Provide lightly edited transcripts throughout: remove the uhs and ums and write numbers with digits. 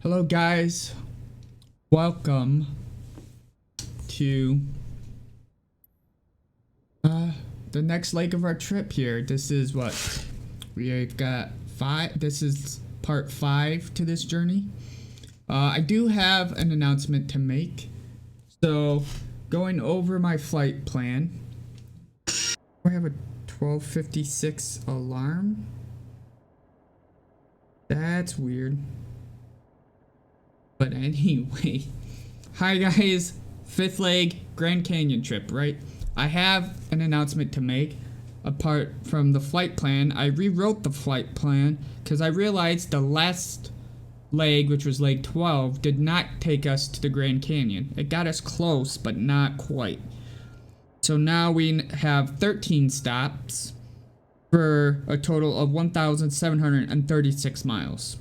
Hello guys, welcome to the next leg of our trip here. This is what we got this is part 5 to this journey. I do have an announcement to make. So going over my flight plan, I have a 12:56 alarm. That's weird. But anyway, hi guys, 5th leg Grand Canyon trip, right? I have an announcement to make. Apart from the flight plan, I rewrote the flight plan because I realized the last leg, which was leg 12, did not take us to the Grand Canyon. It got us close, but not quite. So now we have 13 stops for a total of 1,736 miles.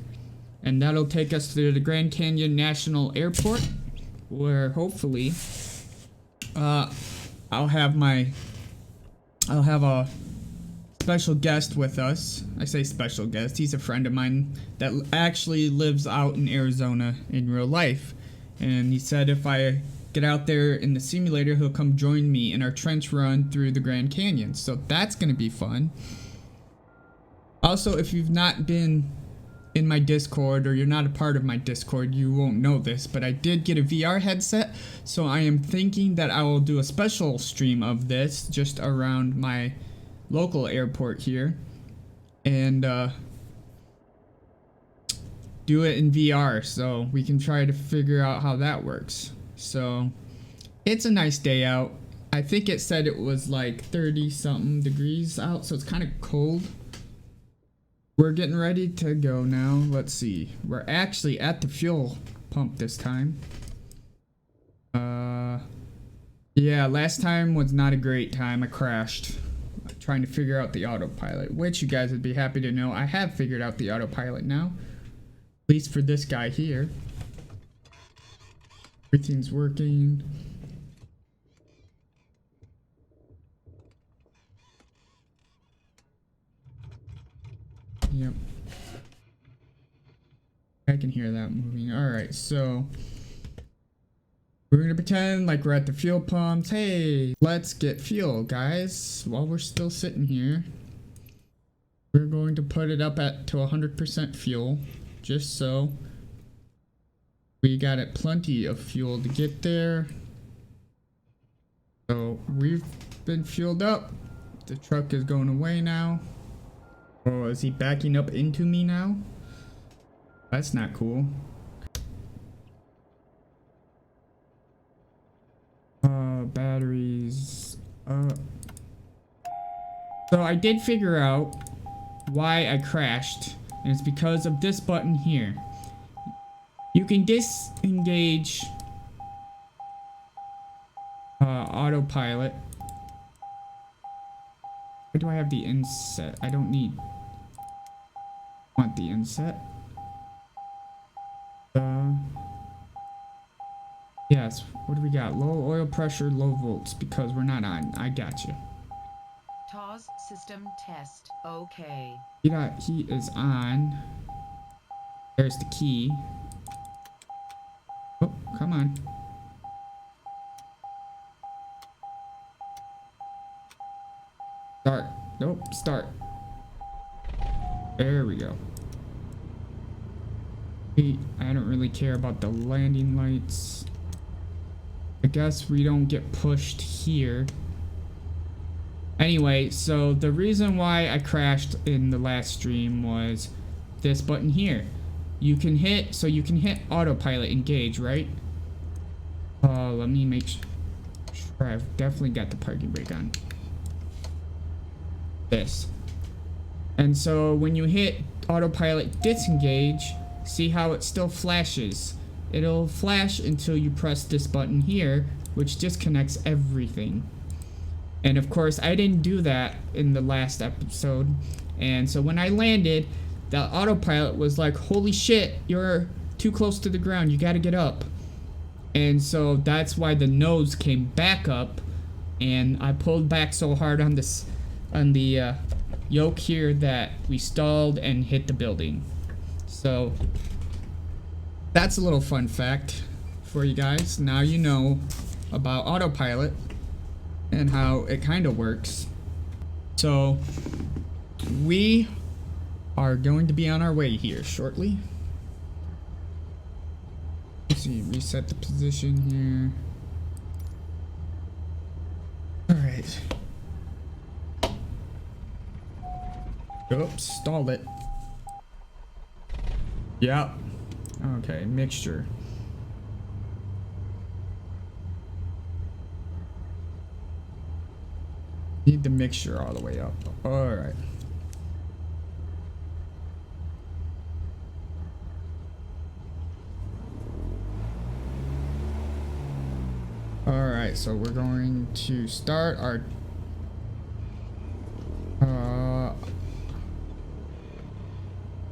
And that'll take us to the Grand Canyon National Airport, where hopefully I'll have a special guest with us. I say special guest, he's a friend of mine that actually lives out in Arizona in real life. And he said if I get out there in the simulator, he'll come join me in our trench run through the Grand Canyon. So that's gonna be fun. Also, if you've not been in my Discord, or you're not a part of my Discord, you won't know this, but I did get a VR headset, so I am thinking that I will do a special stream of this just around my local airport here, and do it in VR, so we can try to figure out how that works. So it's a nice day out. I think it said it was like 30 something degrees out, so it's kind of cold. We're getting ready to go now. Let's see. We're actually at the fuel pump this time. Yeah, last time was not a great time. I crashed trying to figure out the autopilot, which you guys would be happy to know I have figured out the autopilot now. At least for this guy here. Everything's working. Yep. I can hear that moving. Alright, so we're gonna pretend like we're at the fuel pumps. Hey, let's get fuel, guys. While we're still sitting here, we're going to put it up to 100% fuel, just so we got it plenty of fuel to get there. So we've been fueled up. The truck is going away now. Oh, is he backing up into me now? That's not cool. Batteries. So I did figure out why I crashed, and it's because of this button here. You can disengage autopilot. Why do I have the inset? I don't want the inset. Yes, what do we got? Low oil pressure, low volts, because we're not on. I got you. TOS system test. Okay. He is on. There's the key. Oh, come on. Start. Nope, start. There we go. I don't really care about the landing lights. I guess we don't get pushed here. Anyway, so the reason why I crashed in the last stream was this button here. You can hit autopilot engage, right? Let me make sure I've definitely got the parking brake on. This. And so when you hit autopilot disengage, see how it still flashes. It'll flash until you press this button here, which disconnects everything. And of course, I didn't do that in the last episode. And so when I landed, the autopilot was like, holy shit, you're too close to the ground, you gotta get up. And so that's why the nose came back up, and I pulled back so hard on the yoke here that we stalled and hit the building. So That's a little fun fact for you guys. Now you know about autopilot and how it kind of works. So we are going to be on our way here shortly. Let's see, reset the position here. Alright. Oops, stalled it. Yep. Okay, mixture. Need the mixture all the way up. Alright. Alright, so we're going to start our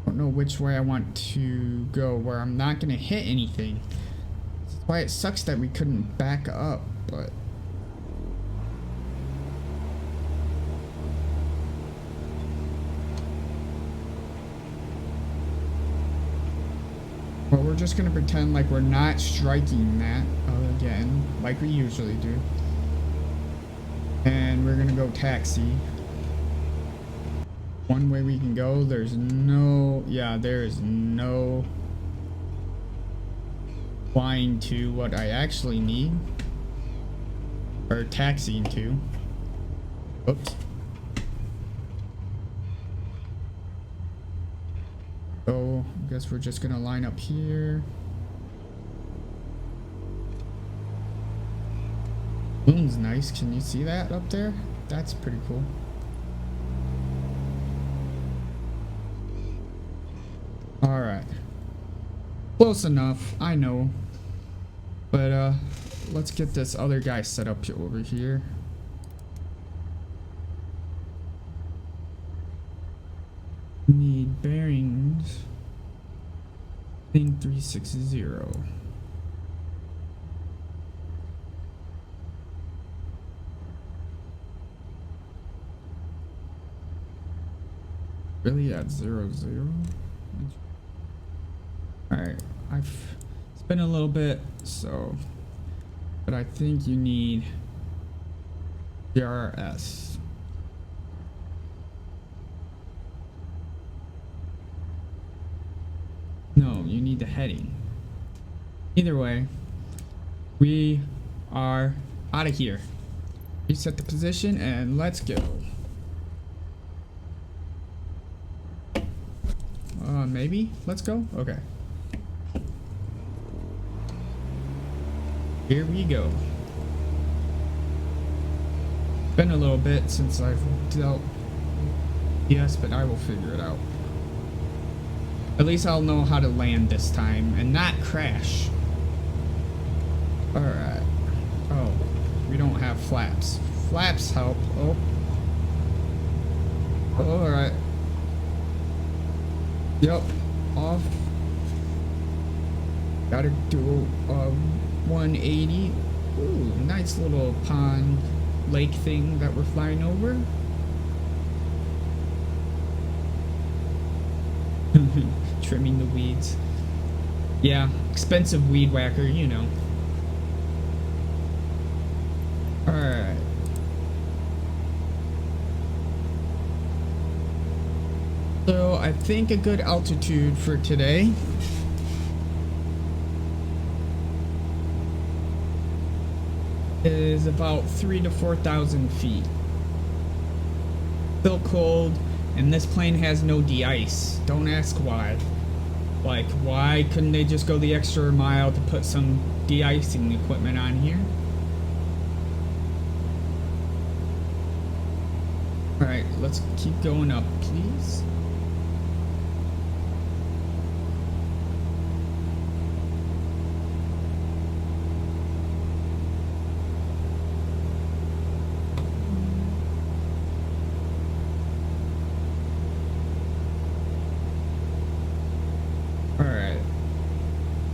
I don't know which way I want to go where I'm not gonna hit anything. That's why it sucks that we couldn't back up, but we're just gonna pretend like we're not striking that again, like we usually do. And we're gonna go taxi. One way we can go, there's no, yeah, there is no flying to what I actually need. Or taxiing to. Oops. So, I guess we're just gonna line up here. Moon's nice. Can you see that up there? That's pretty cool. Alright. Close enough, I know. But, let's get this other guy set up over here. Need bearings. Thing 360. Really at 00? Alright, it's been a little bit, so, but I think you need DRS. No, you need the heading. Either way, we are out of here. Reset the position and let's go. Maybe? Let's go? Okay. Here we go. Been a little bit since I've dealt. Yes, but I will figure it out. At least I'll know how to land this time and not crash. Alright. Oh, we don't have flaps. Flaps help. Oh. Alright. Yep, off. Gotta do 180. Ooh, nice little pond lake thing that we're flying over. Trimming the weeds. Yeah, expensive weed whacker, you know. Alright. So I think a good altitude for today is about 3,000 to 4,000 feet. Still cold, and this plane has no de-ice. Don't ask why. Like, why couldn't they just go the extra mile to put some de-icing equipment on here? Alright, let's keep going up, please.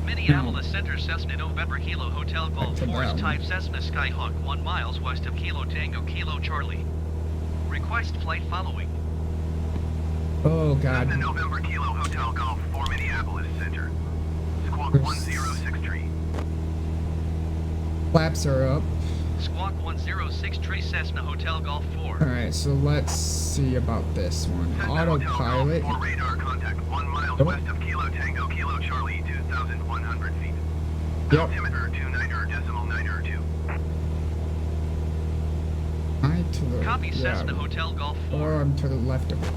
Minneapolis Center, Cessna November Kilo Hotel Golf Force Type Cessna Skyhawk 1 miles west of Kilo Tango Kilo Charlie. Request flight following. Oh God. Cessna November Kilo Hotel Golf for Minneapolis Center. Squawk Squawk 106 Flaps are up. Squawk 106 Cessna Hotel Golf 4. Alright, so let's see about this one. Autopilot. For radar contact 1 mile west of Kilo Tango, Kilo Charlie, 2,100 feet. Yep. Altimeter 29.92. I to the Copy Cessna yeah, Hotel Golf 4. or I'm to the left of it.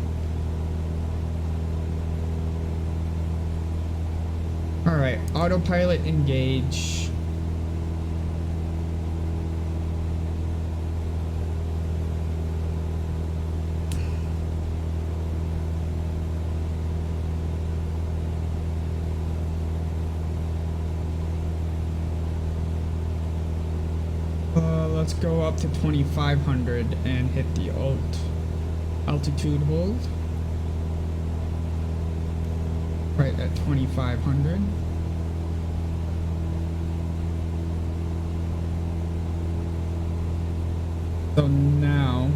Alright, autopilot engage. Let's go up to 2,500 and hit the altitude hold. Right at 2,500. So now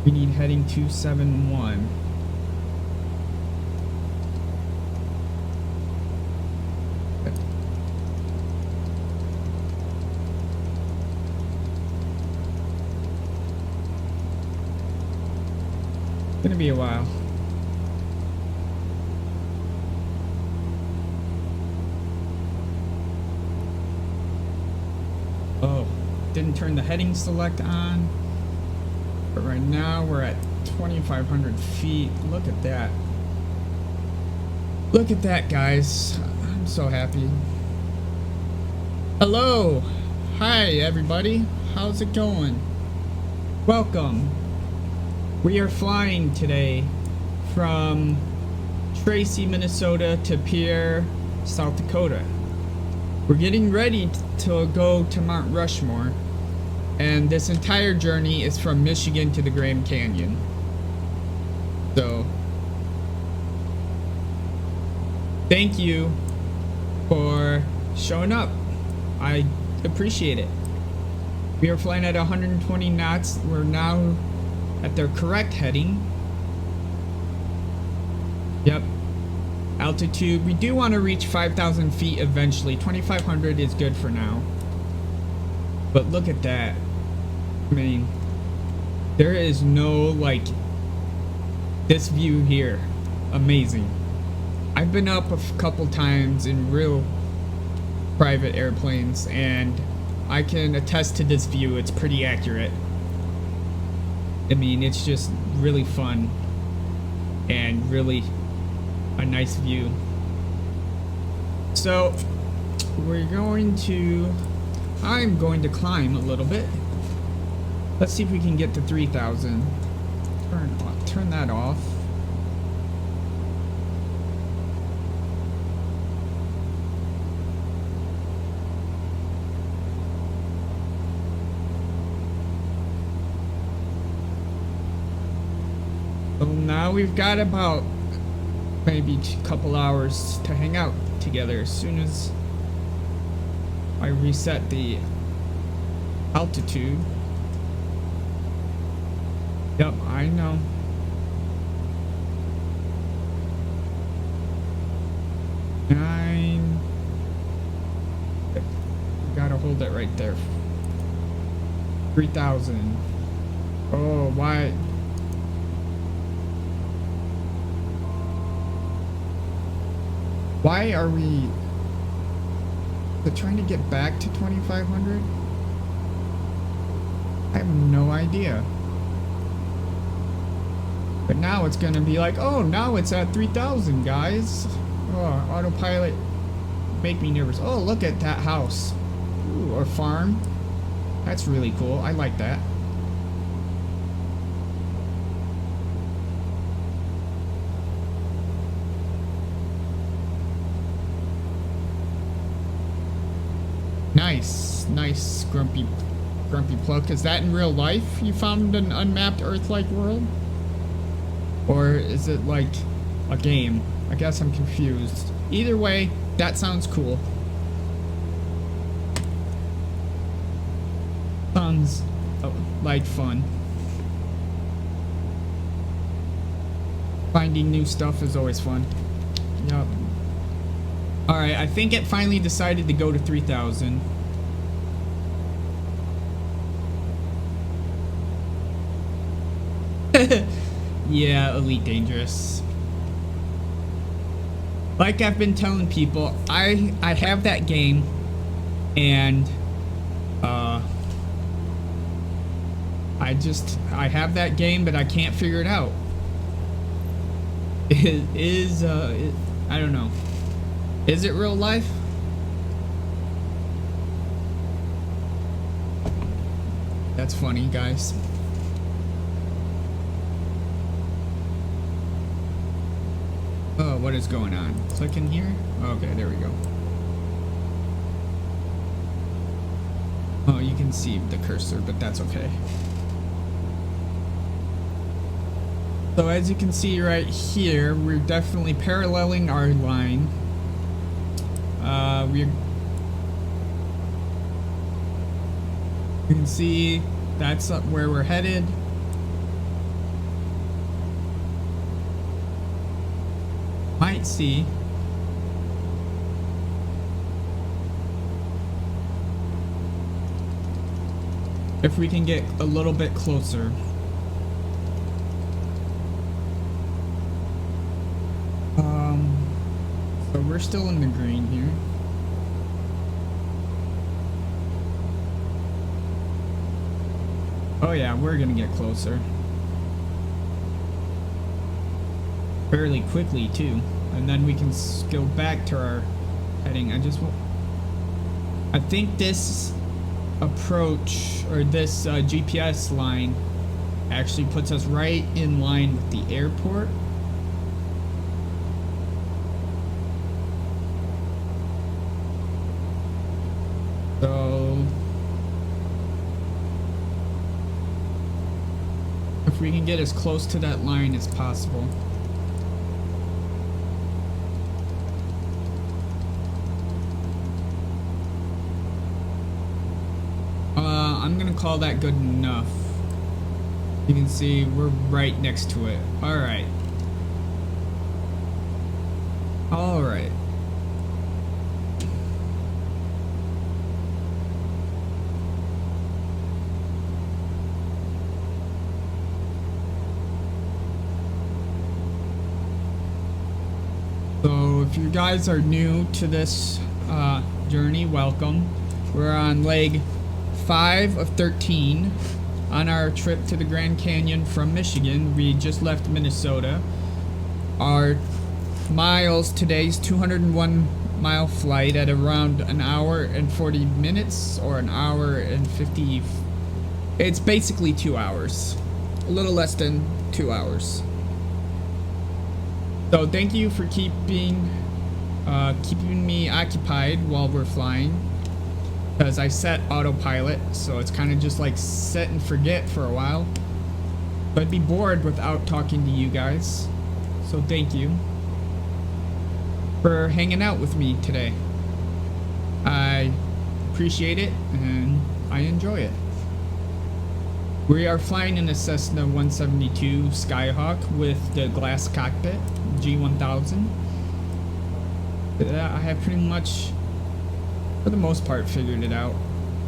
we need heading 271. Gonna be a while. Oh, didn't turn the heading select on. But right now we're at 2,500 feet. Look at that. Look at that, guys. I'm so happy. Hello. Hi, everybody. How's it going? Welcome. We are flying today from Tracy, Minnesota to Pierre, South Dakota. We're getting ready to go to Mount Rushmore, and this entire journey is from Michigan to the Grand Canyon. So, thank you for showing up. I appreciate it. We are flying at 120 knots. We're now at their correct heading. Yep. Altitude. We do want to reach 5,000 feet eventually. 2,500 is good for now. But look at that. I mean, there is no, like, this view here. Amazing. I've been up a couple times in real private airplanes, and I can attest to this view. It's pretty accurate. I mean, it's just really fun and really a nice view. So I'm going to climb a little bit. Let's see if we can get to 3,000. Turn that off. So now we've got about maybe a couple hours to hang out together. As soon as I reset the altitude. Yep, I know. Nine. Gotta hold it right there. 3,000. Oh, why? Why are we trying to get back to 2,500? I have no idea. But now it's gonna be like, oh, now it's at 3,000, guys. Oh, autopilot make me nervous. Oh, look at that house. Ooh, or farm. That's really cool. I like that. Nice, grumpy plug. Is that in real life? You found an unmapped Earth-like world? Or is it like a game? I guess I'm confused. Either way, that sounds cool. Sounds like fun. Finding new stuff is always fun. Yup. Alright, I think it finally decided to go to 3,000. Yeah, Elite Dangerous. Like I've been telling people, I have that game, and I have that game, but I can't figure it out. I don't know. Is it real life? That's funny, guys. Oh, what is going on? Click in here? Okay, there we go. Oh, you can see the cursor, but that's okay. So as you can see right here, we're definitely paralleling our line. You can see that's up where we're headed. Might see. If we can get a little bit closer. So we're still in the green here. Oh yeah, we're gonna get closer. Fairly quickly too. And then we can go back to our heading. I think this approach, or this GPS line, actually puts us right in line with the airport. So if we can get as close to that line as possible. I'm gonna call that good enough. You can see we're right next to it. Alright. Alright. So if you guys are new to this journey, welcome. We're on leg 5 of 13 on our trip to the Grand Canyon from Michigan. We just left Minnesota. Our miles today's 201 mile flight at around an hour and 40 minutes, or an hour and 50. It's basically 2 hours, a little less than 2 hours. So thank you for keeping me occupied while we're flying. Because I set autopilot, so it's kind of just like set and forget for a while. But I'd be bored without talking to you guys. So thank you for hanging out with me today. I appreciate it and I enjoy it. We are flying in a Cessna 172 Skyhawk with the glass cockpit, G1000. I have pretty much, for the most part, figured it out.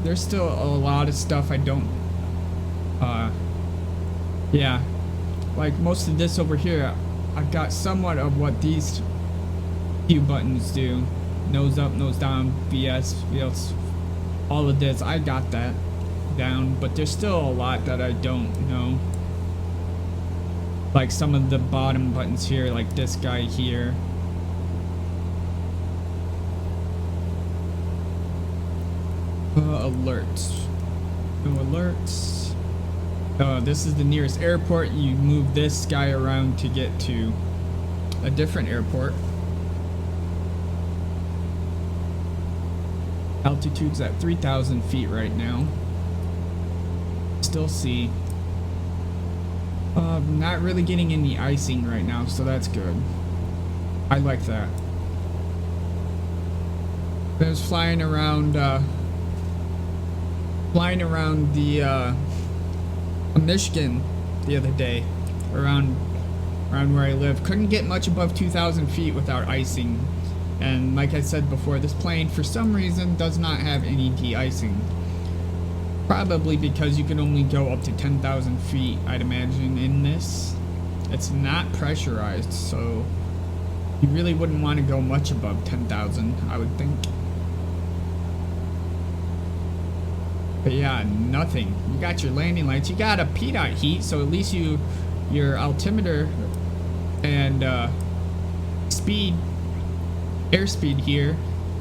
There's still a lot of stuff I don't, yeah, like most of this over here, I've got somewhat of what these few buttons do. Nose up, nose down, BS, all of this, I got that down, but there's still a lot that I don't know. Like some of the bottom buttons here, like this guy here. Alerts. No alerts. This is the nearest airport. You move this guy around to get to a different airport. Altitude's at 3,000 feet right now. Still see. Not really getting any icing right now, so that's good. I like that. I was flying around Michigan the other day, around around where I live. Couldn't get much above 2,000 feet without icing. And like I said before, this plane for some reason does not have any de-icing. Probably because you can only go up to 10,000 feet, I'd imagine, in this. It's not pressurized, so you really wouldn't want to go much above 10,000, I would think. But yeah, nothing. You got your landing lights. You got a PDOT heat, so at least your altimeter and speed, airspeed here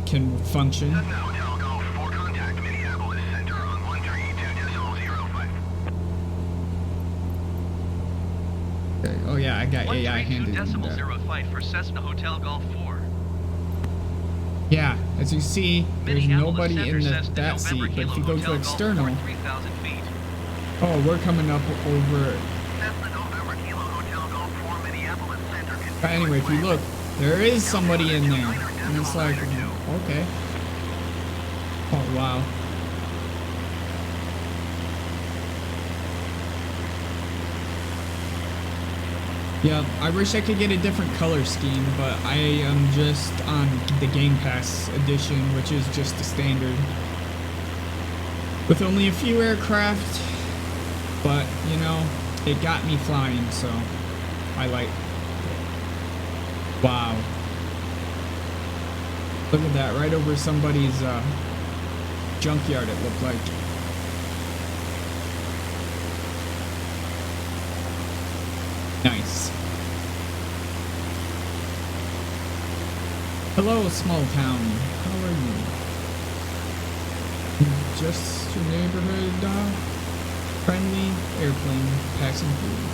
can function. Cessna Hotel Golf 4 contact Minneapolis Center on 132.05. Okay. Oh yeah, I got AI handed in there. 132.05 for Cessna Hotel Golf 4. Yeah, as you see, there's Minneapolis nobody Center in says to that seat, November but if Kilo you go Hotel to Golf external, 3,000 feet. oh, we're coming up over. Cessna November Kilo Hotel Golf 4 Minneapolis Center. But anyway, if you look, there is somebody in there, and it's like, okay. Oh wow. Yeah, I wish I could get a different color scheme, but I am just on the Game Pass edition, which is just the standard. With only a few aircraft, but, you know, it got me flying, so I like it. Wow. Look at that, right over somebody's junkyard it looked like. Nice. Hello, small town. How are you? Just your neighborhood, friendly airplane passing through.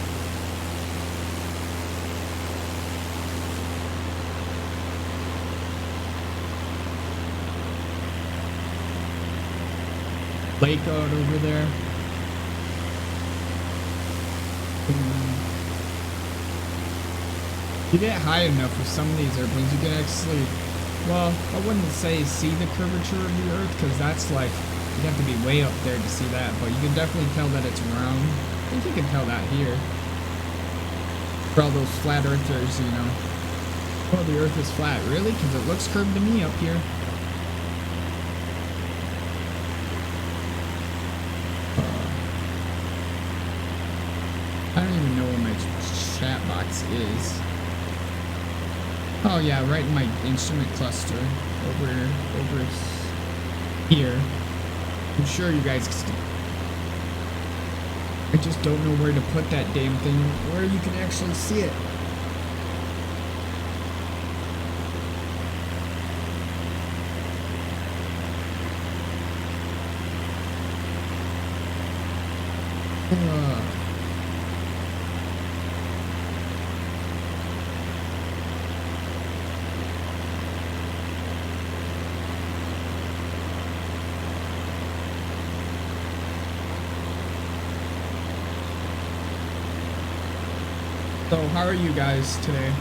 Lake out over there. You get high enough with some of these airplanes, you can actually, well, I wouldn't say see the curvature of the Earth, because that's like, you'd have to be way up there to see that, but you can definitely tell that it's round. I think you can tell that here. For all those flat earthers, you know. Oh, the Earth is flat. Really? Because it looks curved to me up here. I don't even know where my chat box is. Oh yeah, right in my instrument cluster over here. I'm sure you guys can. I just don't know where to put that damn thing where you can actually see it. So, how are you guys today?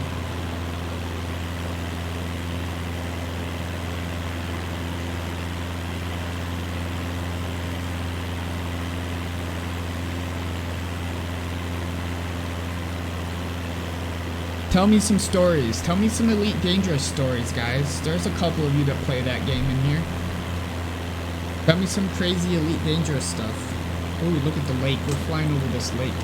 Tell me some stories. Tell me some Elite Dangerous stories, guys. There's a couple of you that play that game in here. Tell me some crazy Elite Dangerous stuff. Oh, look at the lake. We're flying over this lake.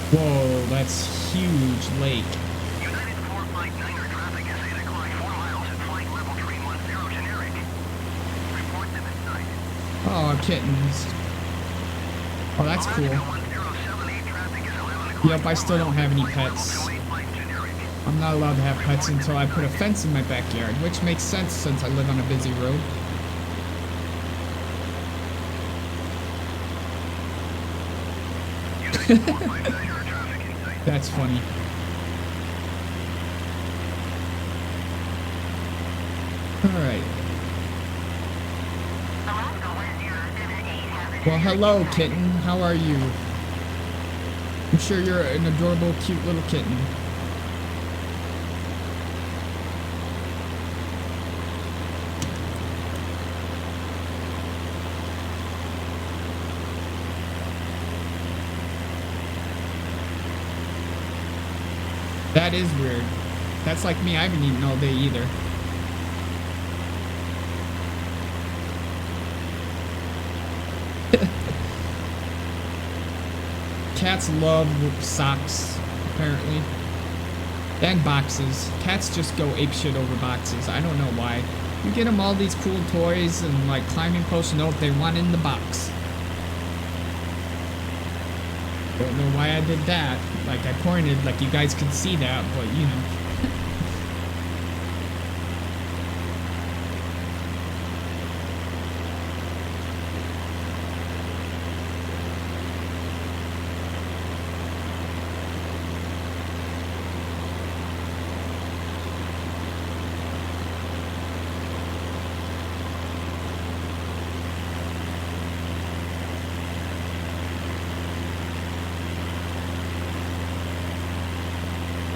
Whoa, that's huge lake. United 4 Flight 9er traffic has hit a climb 4 miles at flight level 310 generic. Report them inside. Oh, kittens. Oh, that's cool. 1078 traffic is 11 o'clock. Yep, I still don't have any pets. I'm not allowed to have pets until I put a fence in my backyard, which makes sense since I live on a busy road. That's funny. Alright. Well, hello, kitten. How are you? I'm sure you're an adorable, cute little kitten. That is weird. That's like me. I haven't eaten all day either. Cats love socks, apparently. And boxes. Cats just go apeshit over boxes. I don't know why. You get them all these cool toys and like climbing posts. Nope, they want in the box. Don't know why I did that. Like I pointed, like you guys could see that, but you know.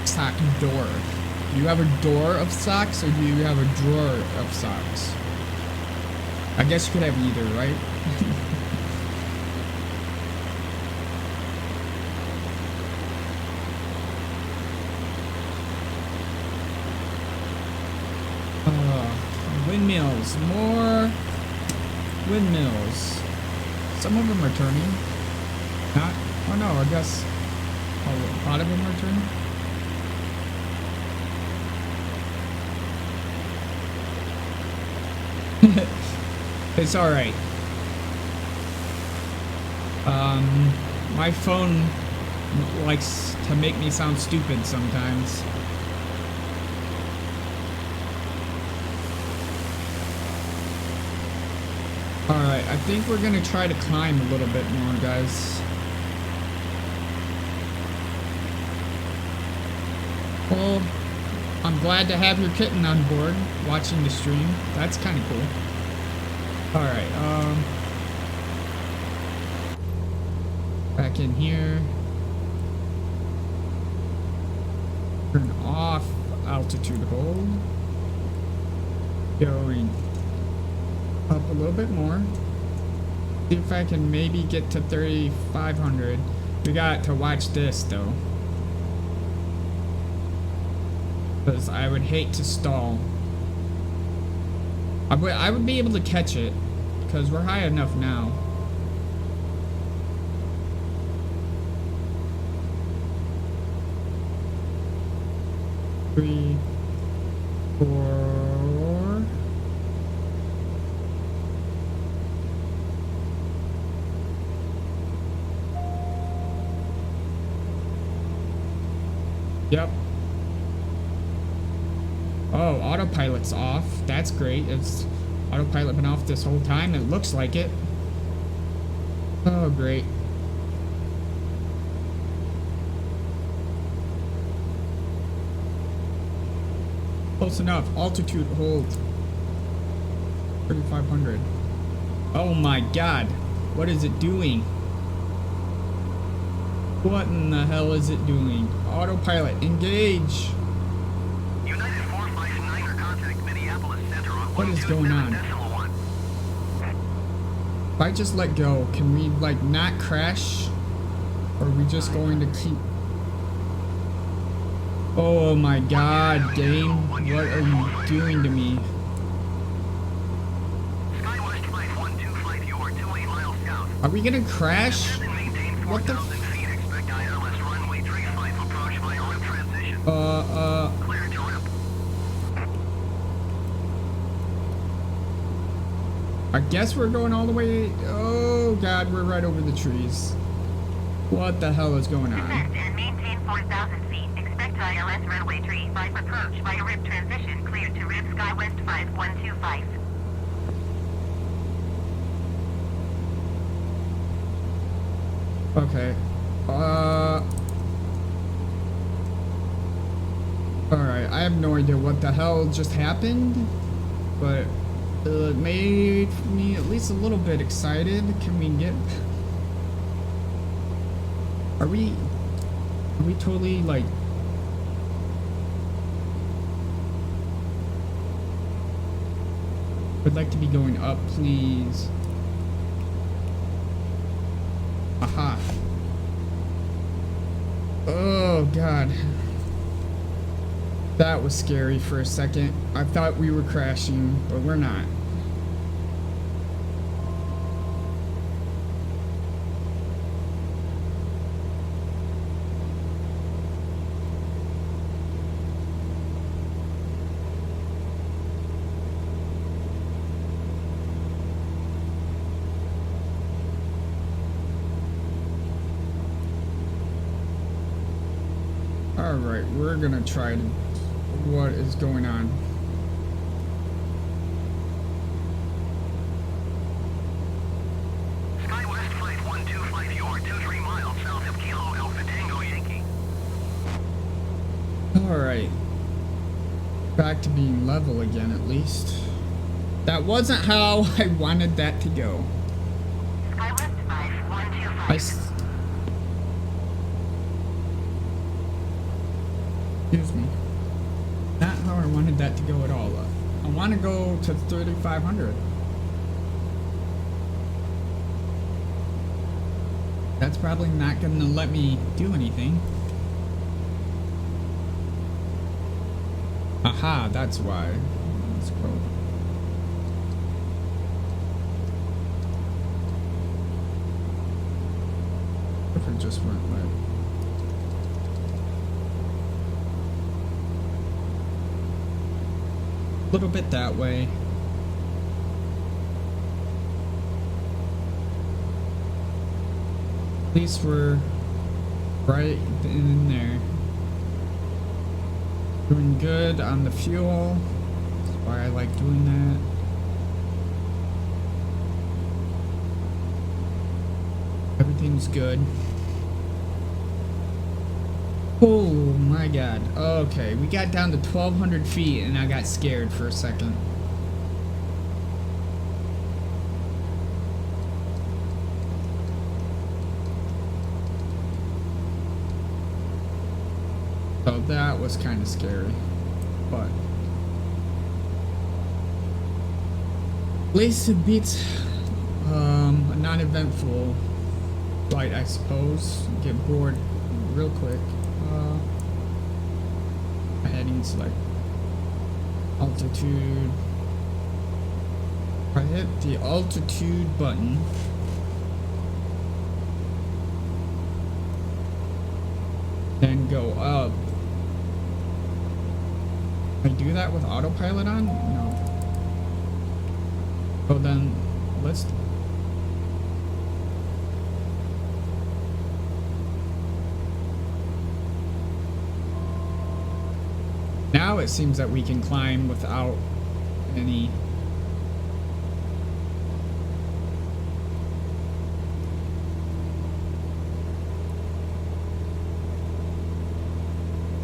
Sock door. Do you have a door of socks or do you have a drawer of socks? I guess you could have either, right? Windmills. More windmills. Some of them are turning. Not. Oh no, I guess a lot of them are turning. It's alright. My phone likes to make me sound stupid sometimes. Alright, I think we're gonna try to climb a little bit more, guys. Well, I'm glad to have your kitten on board, watching the stream. That's kind of cool. Alright, back in here. Turn off altitude hold. Going up a little bit more. See if I can maybe get to 3,500. We got to watch this though. Because I would hate to stall. I would be able to catch it. Because we're high enough now. Three, 4. Yep. Oh, autopilot's off. That's great. It's autopilot been off this whole time. It looks like it. Oh, great. Close enough. Altitude hold. 3,500. Oh my god. What is it doing? What in the hell is it doing? Autopilot, engage. United 459er contact Minneapolis Center on What is going on? 127.1. If I just let go, can we like not crash? Or are we just going to keep... Oh my god, game. What are you doing to me? SkyWest Flight 125, you are 28 miles south. Are we gonna crash? What the... feet, expect ILS runway 35 approach via RIP transition. Clear to RIP. I guess we're going all the way... Oh god, we're right over the trees. What the hell is going on? Descend and maintain 4,000 feet. Expect ILS runway 35 approach via RIP transition. Cleared to RIP SkyWest 5125. Okay. Alright, I have no idea what the hell just happened, but it made me at least a little bit excited. Can we get... Are we totally, like... Would like to be going up, please. Aha. Oh, God. That was scary for a second. I thought we were crashing, but we're not. Alright, we're gonna try to... What is going on? SkyWest Flight 125, you are 23 miles south of Kilo Alpha Tango Yankee. Alright. Back to being level again, at least. That wasn't how I wanted that to go. SkyWest 5125. Excuse me. Not how I wanted that to go at all. I want to go to 3,500. That's probably not going to let me do anything. Aha, that's why. Let's go. If it just went like... little bit that way. At least we're right in there. Doing good on the fuel. That's why I like doing that. Everything's good. Oh my god. Okay, we got down to 1,200 feet and I got scared for a second. So that was kind of scary. But at least it beats a non-eventful flight, I suppose. Get bored real quick. Heading select altitude. If I hit the altitude button, then go up. Can I do that with autopilot on? No. Oh, then let's. Now it seems that we can climb without any...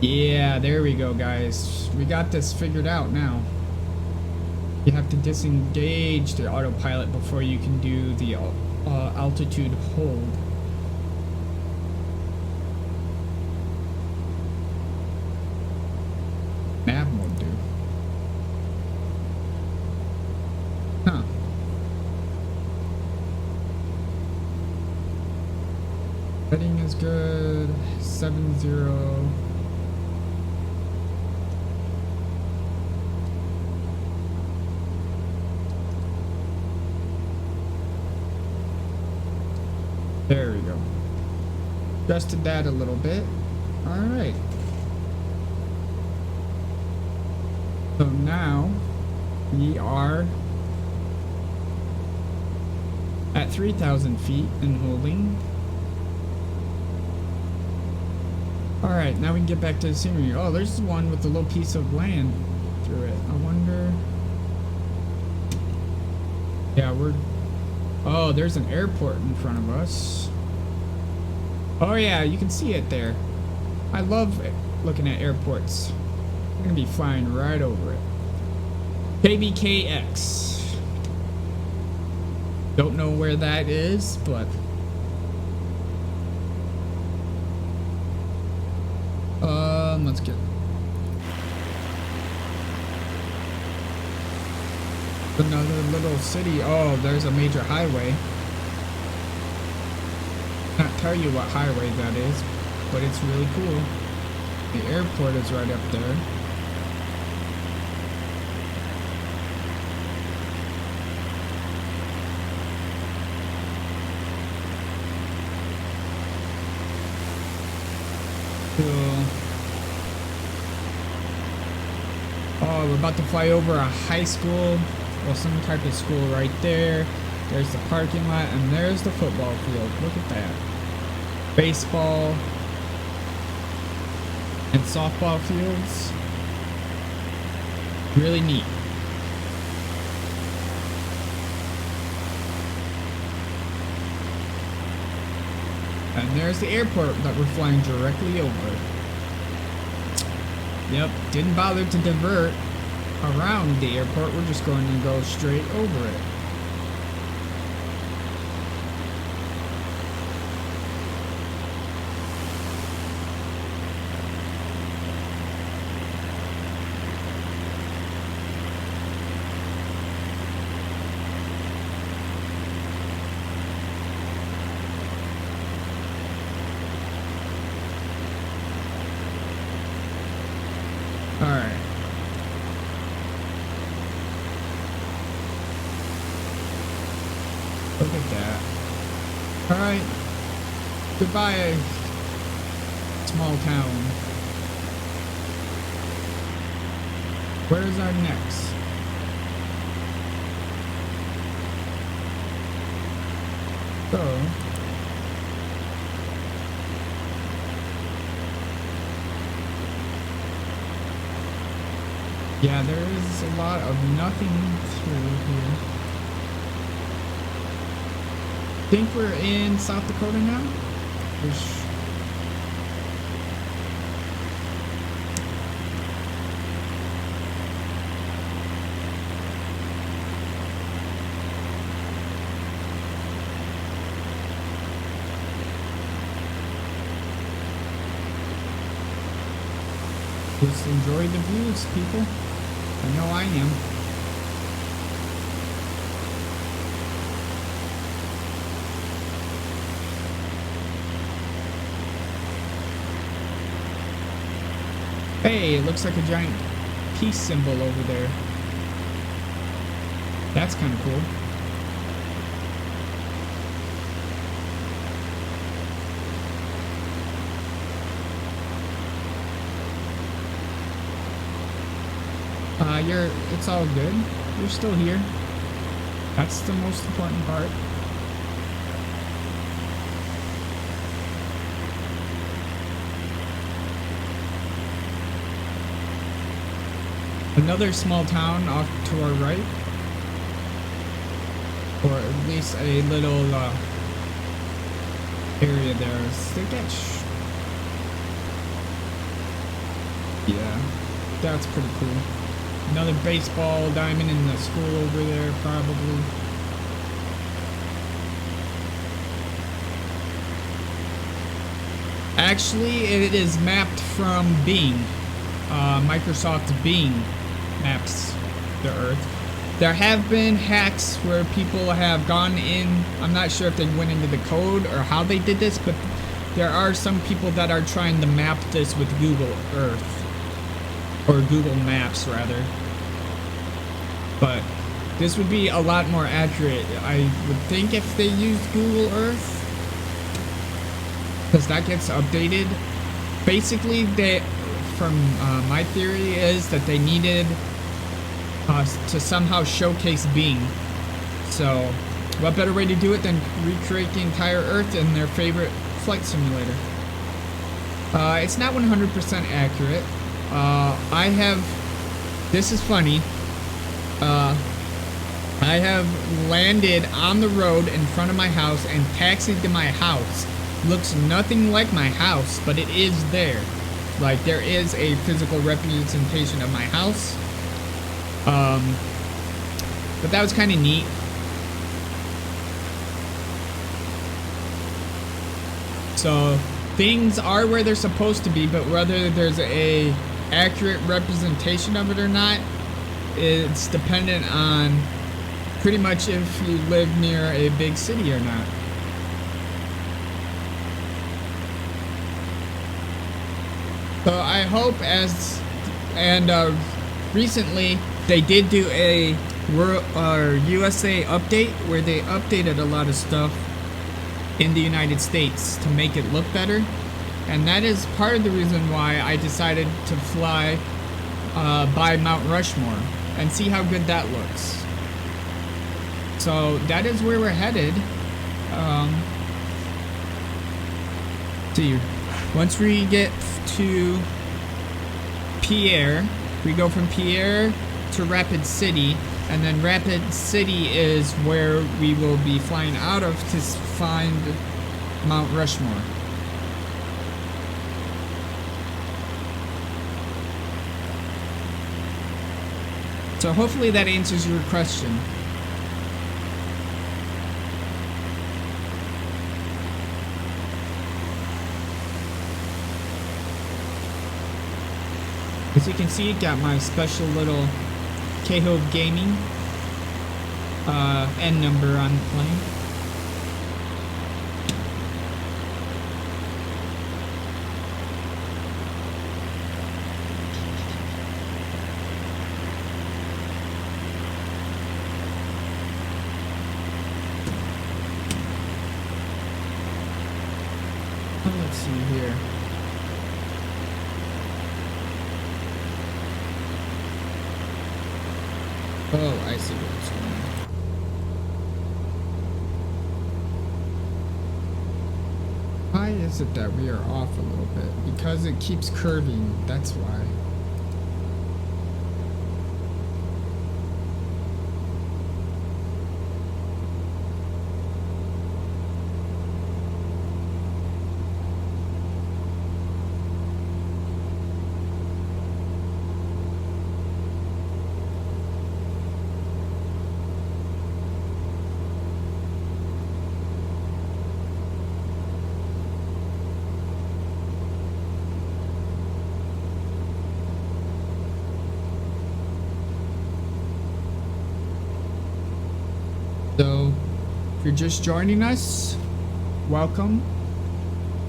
Yeah, there we go, guys. We got this figured out now. You have to disengage the autopilot before you can do the altitude hold. Nav mode do. Huh. Setting is good. 70. There we go. Adjusted that a little bit. All right. So now we are at 3,000 feet and holding. Alright, now we can get back to the scenery. Oh, there's one with a little piece of land through it. I wonder... Yeah, we're... Oh, there's an airport in front of us. Oh yeah, you can see it there. I love looking at airports. I'm gonna be flying right over it. KBKX. Don't know where that is, but let's get another little city. Oh, there's a major highway. Not tell you what highway that is, but it's really cool. The airport is right up there. we're about to fly over a high school, or some type of school right there. There's the parking lot, and there's the football field. Look at that. Baseball and softball fields. Really neat. And there's the airport that we're flying directly over. Yep, didn't bother to divert around the airport. We're just going to go straight over it. Alright. Look at that. Alright. Goodbye, small town. Where's our next? So, yeah, there is a lot of nothing through here. Think we're in South Dakota now? Just enjoy the views, people. I know I am. Hey, it looks like a giant peace symbol over there. That's kind of cool. It's all good. You're still here. That's the most important part. Another small town off to our right. Or at least a little area there. Yeah, that's pretty cool. Another baseball diamond in the school over there, probably. Actually, it is mapped from Bing. Microsoft Bing maps the Earth. There have been hacks where people have gone in. I'm not sure if they went into the code or how they did this, but there are some people that are trying to map this with Google Earth. Or Google Maps, rather. But this would be a lot more accurate, I would think, if they used Google Earth. Because that gets updated. Basically, my theory is that they needed to somehow showcase Bing. So, what better way to do it than recreate the entire Earth in their favorite flight simulator? It's not 100% accurate. This is funny. I have landed on the road in front of my house and taxied to my house. Looks nothing like my house, but it is there. Like, there is a physical representation of my house. But that was kind of neat. So, things are where they're supposed to be, but whether there's a accurate representation of it or not, it's dependent on pretty much if you live near a big city or not. So I hope recently they did do a USA update where they updated a lot of stuff in the United States to make it look better. And that is part of the reason why I decided to fly by Mount Rushmore and see how good that looks. So that is where we're headed. See, once we get to Pierre, we go from Pierre to Rapid City, and then Rapid City is where we will be flying out of to find Mount Rushmore. So hopefully that answers your question. As you can see, got my special little K-Hove Gaming N number on the plane. Let's see here. Oh, I see what's going on. Why is it that we are off a little bit? Because it keeps curving, that's why. So, if you're just joining us, welcome.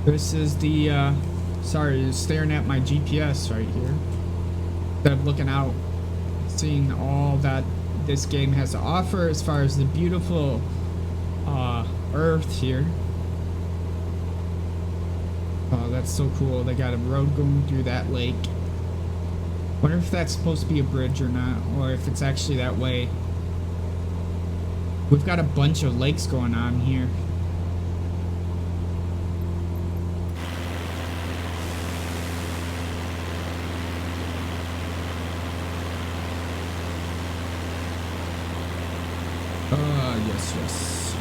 This is the, sorry, staring at my GPS right here. Instead of looking out, seeing all that this game has to offer as far as the beautiful, earth here. Oh, that's so cool. They got a road going through that lake. Wonder if that's supposed to be a bridge or not, or if it's actually that way. We've got a bunch of lakes going on here. Yes.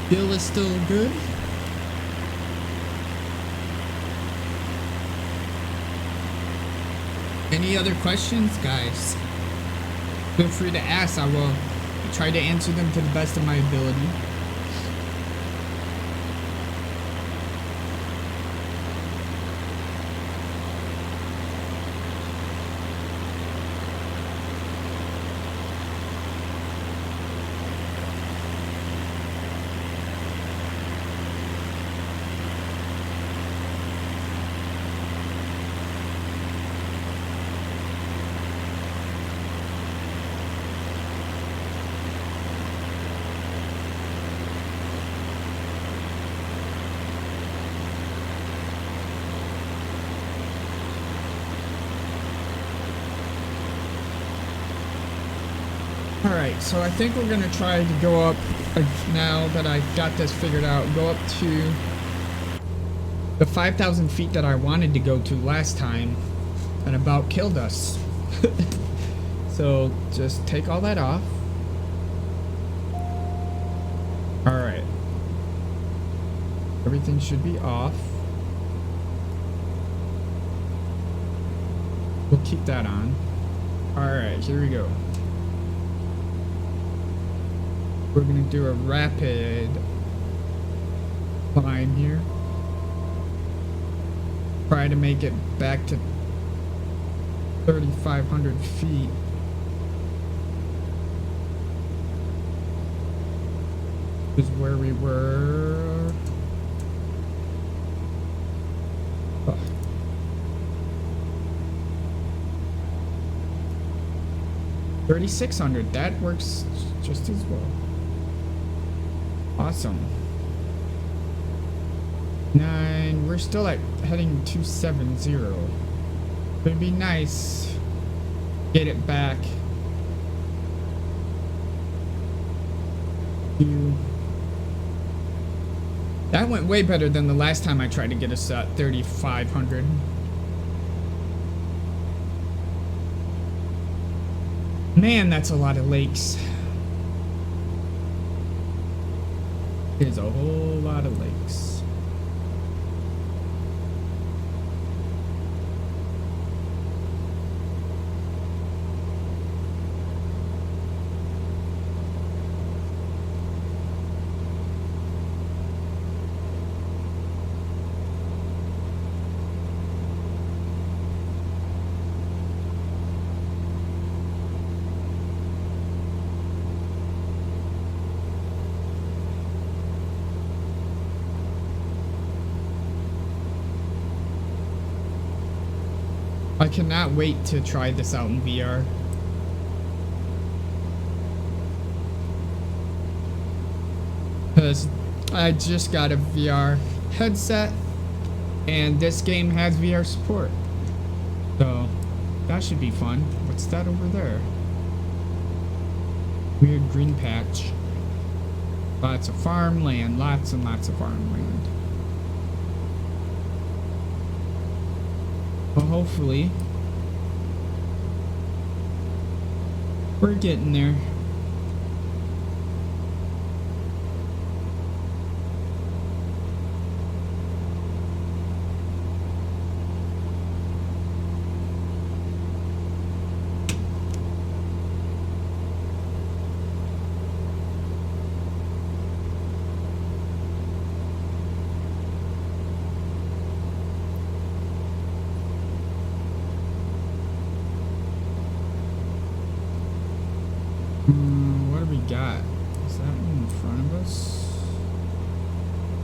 Fuel is still good. Any other questions, guys? Feel free to ask. I will try to answer them to the best of my ability. Alright, so I think we're gonna try to go up, now that I've got this figured out, go up to the 5,000 feet that I wanted to go to last time and about killed us. So just take all that off. Alright. Everything should be off. We'll keep that on. Alright, here we go. We're gonna do a rapid climb here. Try to make it back to 3,500 feet. Is where we were. Oh. 3,600. That works just as well. Awesome. 9, we're we're still at heading 270. It'd be nice get it back to... That went way better than the last time I tried to get us at 3,500. Man, that's a lot of lakes. There's a whole lot of lakes. I cannot wait to try this out in VR. Because I just got a VR headset and this game has VR support. So that should be fun. What's that over there? Weird green patch. Lots of farmland, lots and lots of farmland. Well, hopefully we're getting there. What do we got? Is that in front of us?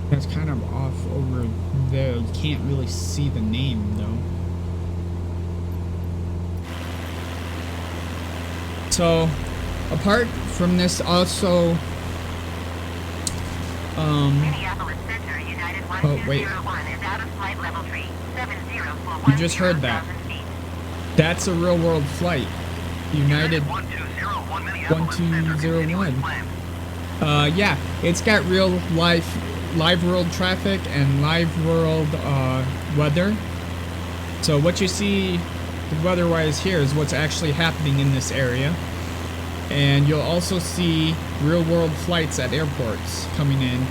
That's kind of off over there. You can't really see the name though. So, apart from this, also, Minneapolis Center, United oh wait, 1201 is out of flight level 370 for you just heard that. 1,000 feet. That's a real world flight. United 1201. Yeah, it's got real live world traffic and live world weather. So what you see weather-wise here is what's actually happening in this area. And you'll also see real world flights at airports coming in.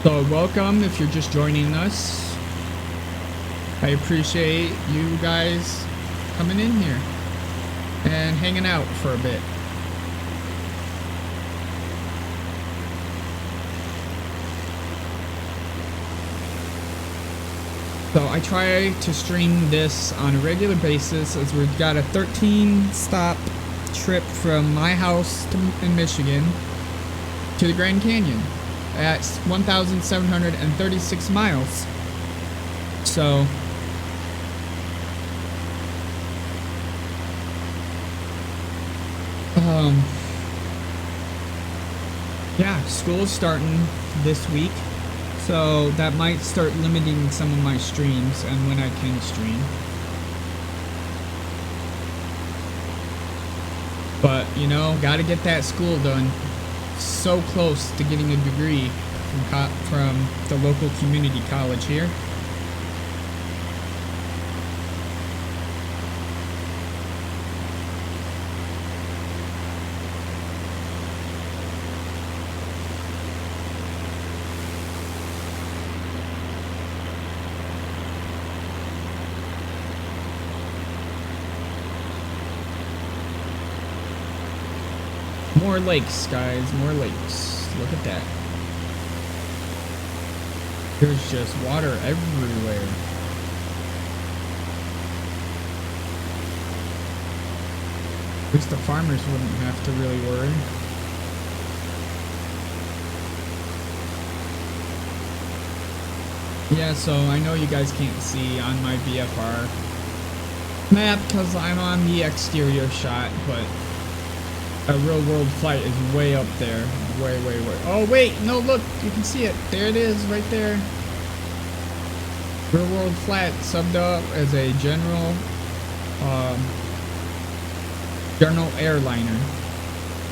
So welcome if you're just joining us. I appreciate you guys coming in here and hanging out for a bit. So I try to stream this on a regular basis as we've got a 13 stop trip from my house in Michigan to the Grand Canyon at 1,736 miles. So yeah, school's starting this week, so that might start limiting some of my streams and when I can stream. But, you know, gotta get that school done. So close to getting a degree from the local community college here. More lakes, guys, more lakes. Look at that. There's just water everywhere. At least the farmers wouldn't have to really worry. Yeah, so I know you guys can't see on my VFR map because I'm on the exterior shot, but A real world flight is way up there. Way, way, way. Oh, wait. No, look. You can see it. There it is right there. Real world flight subbed up as a general airliner.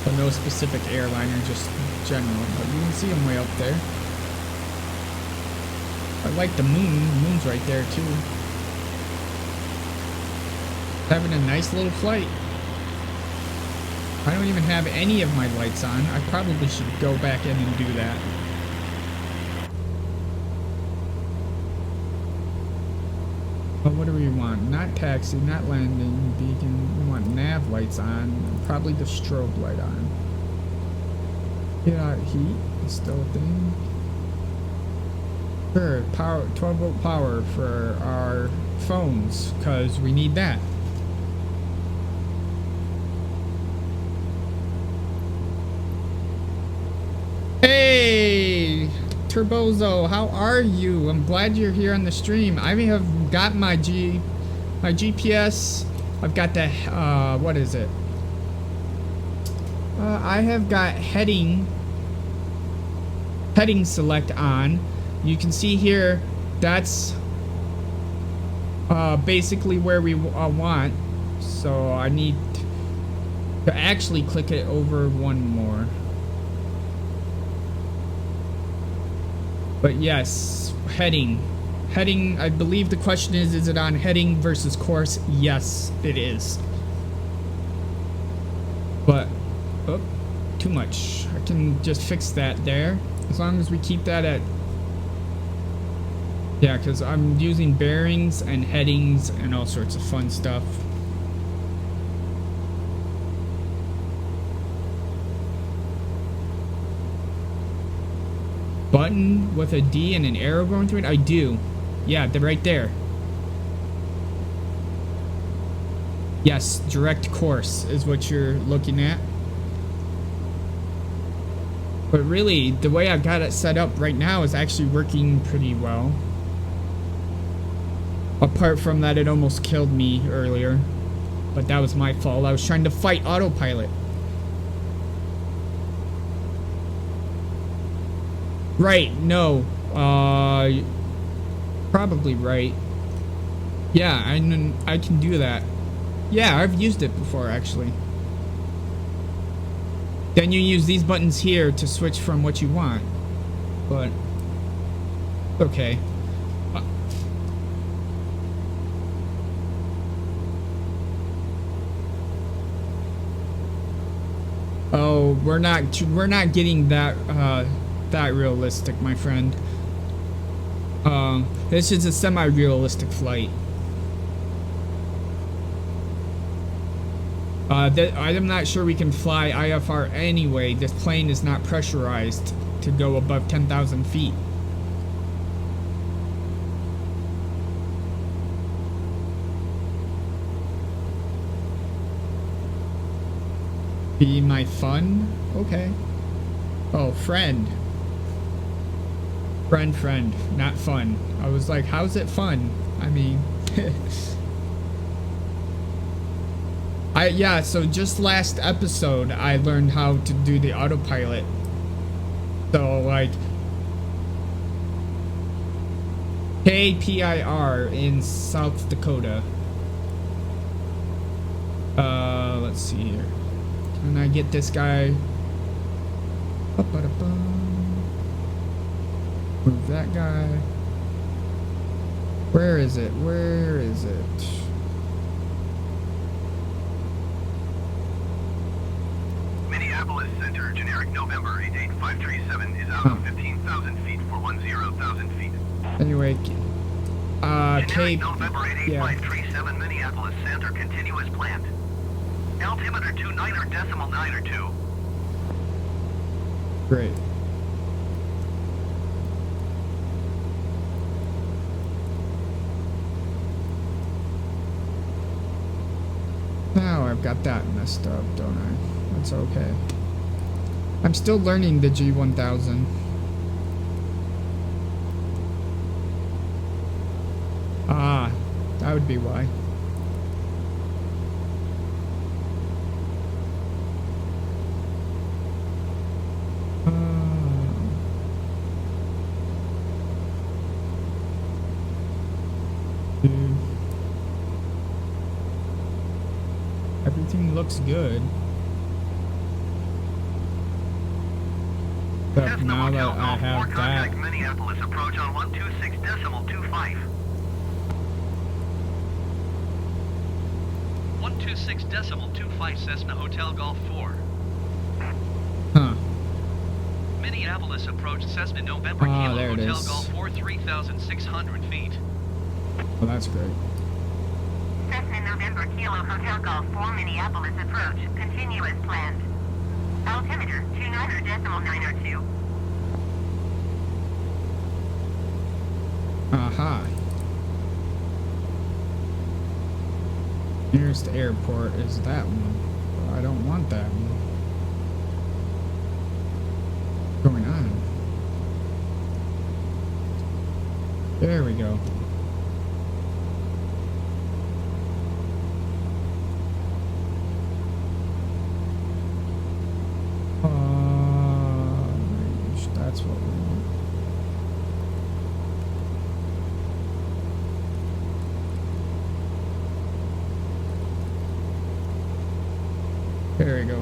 But no specific airliner, just general. But you can see them way up there. I like the moon. The moon's right there too. Having a nice little flight. I don't even have any of my lights on. I probably should go back in and do that. But what do we want? Not taxi, not landing, beacon. We want nav lights on. And probably the strobe light on. Yeah, heat is still a thing. Sure, power, 12 volt power for our phones, because we need that. Hey, Turbozo, how are you? I'm glad you're here on the stream. I have got my GPS. I've got the what is it? I have got heading select on. You can see here that's basically where we want. So I need to actually click it over one more. But yes, heading, I believe the question is it on heading versus course? Yes, it is. But, oh, too much. I can just fix that there. As long as we keep that at, yeah, because I'm using bearings and headings and all sorts of fun stuff. Button with a D and an arrow going through it? I do. Yeah, they're right there. Yes, direct course is what you're looking at. But really, the way I've got it set up right now is actually working pretty well. Apart from that, it almost killed me earlier. But that was my fault. I was trying to fight autopilot. Right, no. Probably right. Yeah, I can do that. Yeah, I've used it before, actually. Then you use these buttons here to switch from what you want. But, okay. Oh, we're not getting that that realistic, my friend. This is a semi-realistic flight. I'm not sure we can fly IFR anyway. This plane is not pressurized to go above 10,000 feet. Be my fun? Okay. Oh, friend. Friend, not fun. I was like, how's it fun? I mean... yeah, so just last episode, I learned how to do the autopilot. So, like... KPIR in South Dakota. Let's see here. Can I get this guy? Move that guy. Where is it? Where is it? Minneapolis Center, generic November 88537 is out of 15,000 feet for 10,000 feet. Anyway, generic November 88537 Minneapolis Center, continuous plant. Altimeter 29.9 or 2. Great. Now I've got that messed up, don't I? That's okay. I'm still learning the G1000. Ah, that would be why. looks good. But Cessna now that Hotel I Golf 4, have that, contact Minneapolis approach on 126.25. 126.25 Cessna Hotel Golf 4. huh? Minneapolis approach Cessna November Kilo There it Hotel is. Golf 4, 3,600 feet. Well, that's great. Cessna November Kilo Hotel Golf 4 Minneapolis approach. Continue as planned. Altimeter 29.902. Aha. Nearest airport is that one. But I don't want that one. What's going on? There we go. That's what we want. There we go.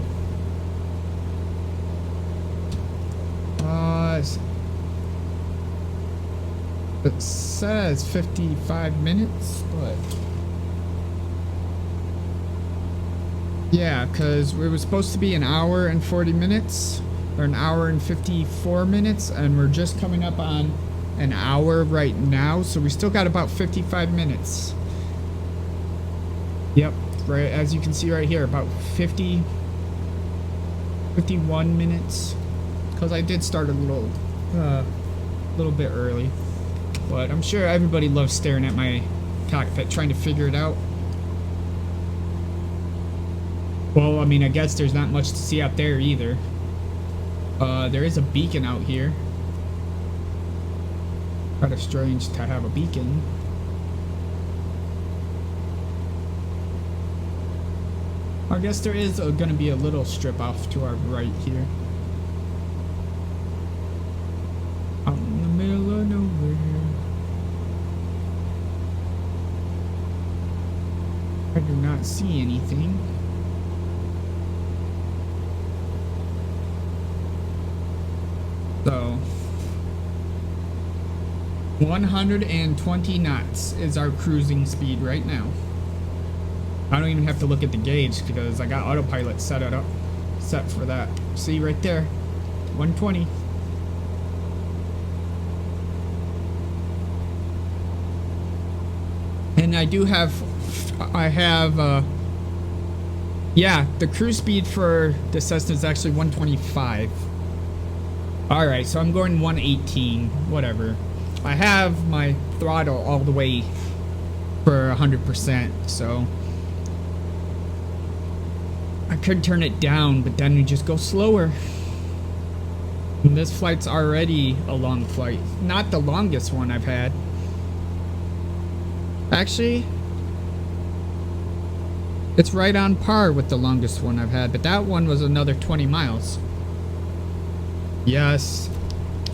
It says 55 minutes, but yeah, because it was supposed to be an hour and 40 minutes, or an hour and 54 minutes, and we're just coming up on an hour right now, so we still got about 55 minutes. Yep, right, as you can see right here, about 51 minutes, because I did start a little bit early, but I'm sure everybody loves staring at my cockpit trying to figure it out. Well, I mean, I guess there's not much to see out there either. There is a beacon out here. Kind of strange to have a beacon. I guess there is gonna be a little strip off to our right here. Out in the middle of nowhere. I do not see anything. So 120 knots is our cruising speed right now. I don't even have to look at the gauge because I got autopilot set for that. See right there, 120. And I have yeah, the cruise speed for the Cessna is actually 125. Alright, so I'm going 118, whatever. I have my throttle all the way for 100%, so I could turn it down, but then we just go slower. And this flight's already a long flight. Not the longest one I've had. Actually, it's right on par with the longest one I've had, but that one was another 20 miles. Yes,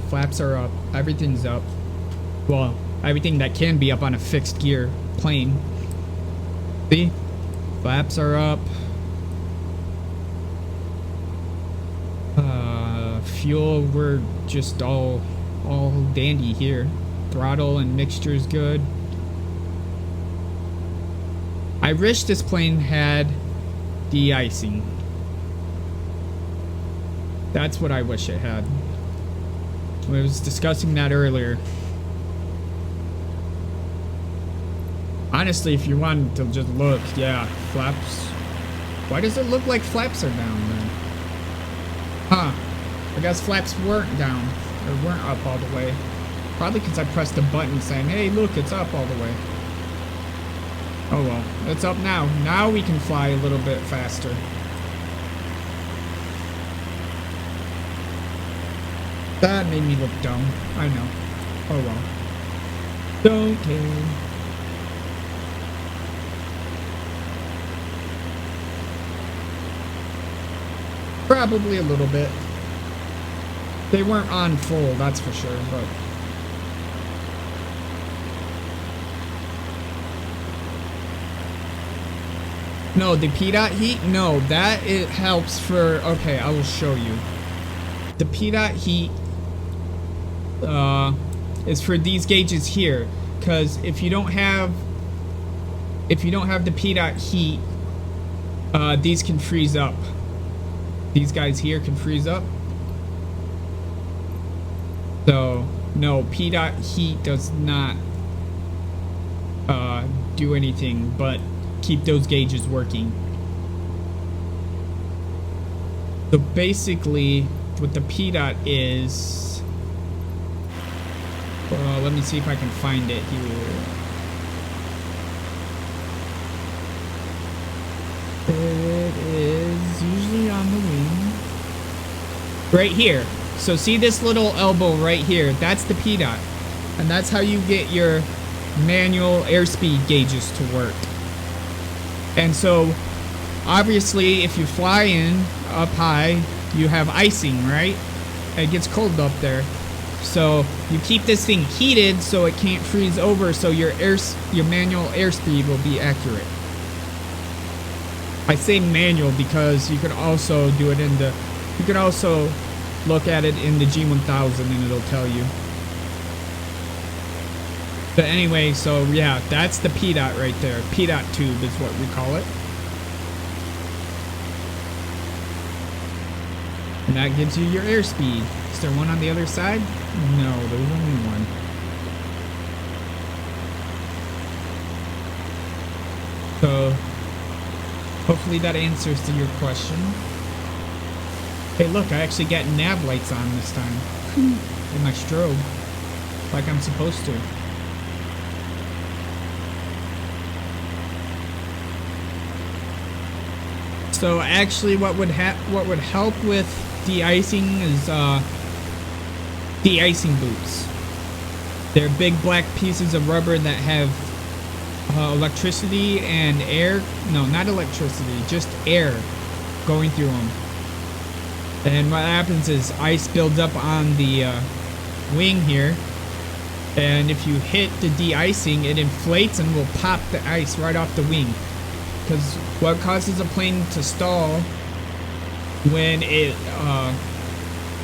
flaps are up. Everything's up. Well, everything that can be up on a fixed gear plane. See? Flaps are up. Fuel, we're just all dandy here. Throttle and mixture's good. I wish this plane had de-icing. That's what I wish it had. I was discussing that earlier. Honestly, if you wanted to just look, yeah, flaps. Why does it look like flaps are down then? Huh. I guess flaps weren't down, or weren't up all the way. Probably because I pressed the button saying, hey, look, it's up all the way. Oh well, it's up now. Now we can fly a little bit faster. That made me look dumb. I know. Oh well. Don't care. Probably a little bit. They weren't on full, that's for sure, but No, the P dot heat, no, that it helps for, okay, I will show you. The P dot heat is for these gauges here, because if you don't have the P dot heat, these can freeze up. These guys here can freeze up. So no, P dot heat does not do anything but keep those gauges working. So basically what the P dot is, let me see if I can find it here. It is usually on the wing. Right here. So see this little elbow right here? That's the P dot. And that's how you get your manual airspeed gauges to work. And so obviously if you fly in up high, you have icing, right? It gets cold up there. So you keep this thing heated so it can't freeze over, so your manual airspeed will be accurate. I say manual because you could also do it in the, you could also look at it in the G1000 and it'll tell you. But anyway, so yeah, that's the P dot right there. P dot tube is what we call it. And that gives you your airspeed. Is there one on the other side? No, there's only one. So hopefully that answers to your question. Hey look, I actually got nav lights on this time. In my strobe. Like I'm supposed to. So actually what would help with de-icing is de-icing boots. They're big black pieces of rubber that have electricity and air. No, not electricity, just air going through them. And what happens is ice builds up on the wing here. And if you hit the de-icing, it inflates and will pop the ice right off the wing. Because what causes a plane to stall when it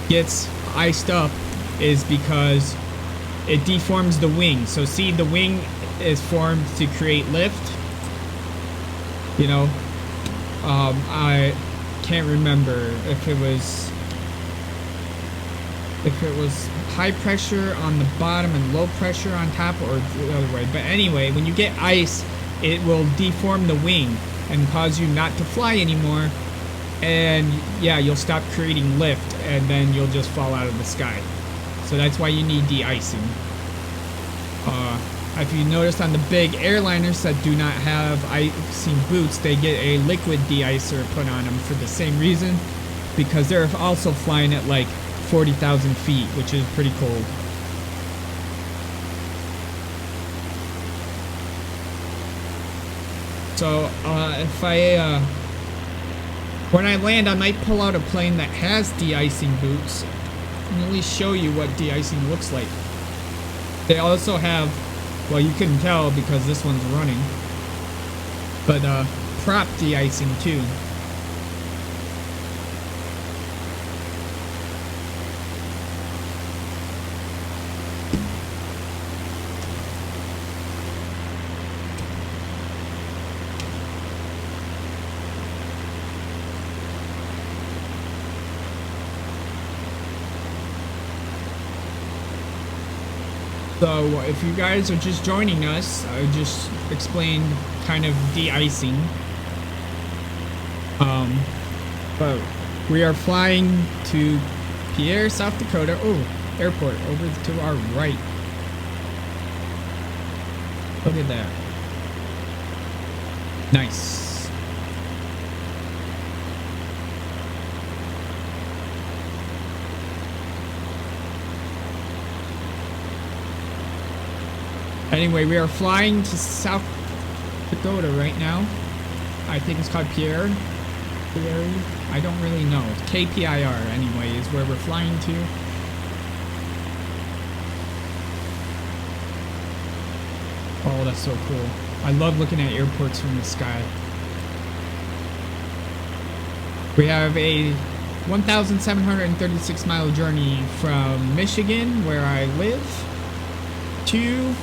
gets iced up is because it deforms the wing. So see, the wing is formed to create lift. You know, I can't remember if it was high pressure on the bottom and low pressure on top, or the other way. But anyway, when you get ice, it will deform the wing and cause you not to fly anymore, and yeah, you'll stop creating lift and then you'll just fall out of the sky. So that's why you need de-icing. If you notice on the big airliners that do not have icing boots, they get a liquid de-icer put on them for the same reason, because they're also flying at like 40,000 feet, which is pretty cold. So if when I land, I might pull out a plane that has de-icing boots and at least show you what de-icing looks like. They also have, well, you couldn't tell because this one's running, but prop de-icing too. So if you guys are just joining us, I just explained kind of de-icing. But we are flying to Pierre, South Dakota. Oh, airport over to our right. Look at that. Nice. Anyway, we are flying to South Dakota right now. I think it's called Pierre. I don't really know. KPIR anyway is where we're flying to. Oh, that's so cool. I love looking at airports from the sky. We have a 1,736 mile journey from Michigan, where I live, to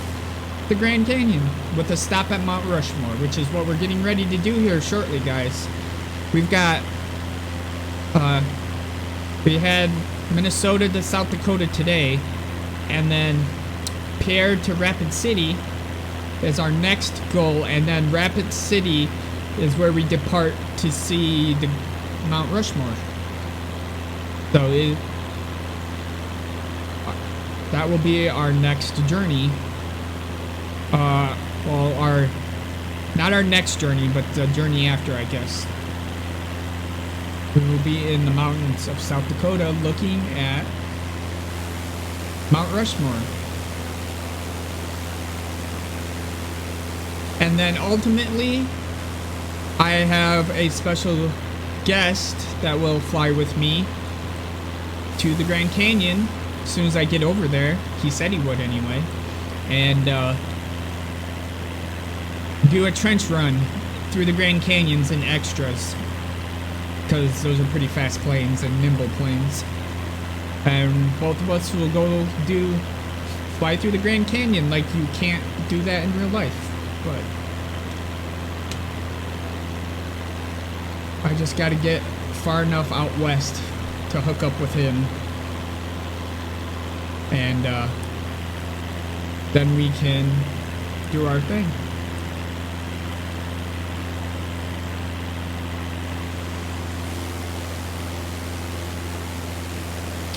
the Grand Canyon with a stop at Mount Rushmore, which is what we're getting ready to do here shortly, guys. We've got, we had Minnesota to South Dakota today, and then Pierre to Rapid City is our next goal, and then Rapid City is where we depart to see the Mount Rushmore. So that will be our next journey. Well, not our next journey, but the journey after, I guess. We will be in the mountains of South Dakota looking at Mount Rushmore. And then ultimately, I have a special guest that will fly with me to the Grand Canyon as soon as I get over there. He said he would anyway. And do a trench run through the Grand Canyons in extras, because those are pretty fast planes and nimble planes. And both of us will go fly through the Grand Canyon like you can't do that in real life. But I just gotta get far enough out west to hook up with him. And then we can do our thing.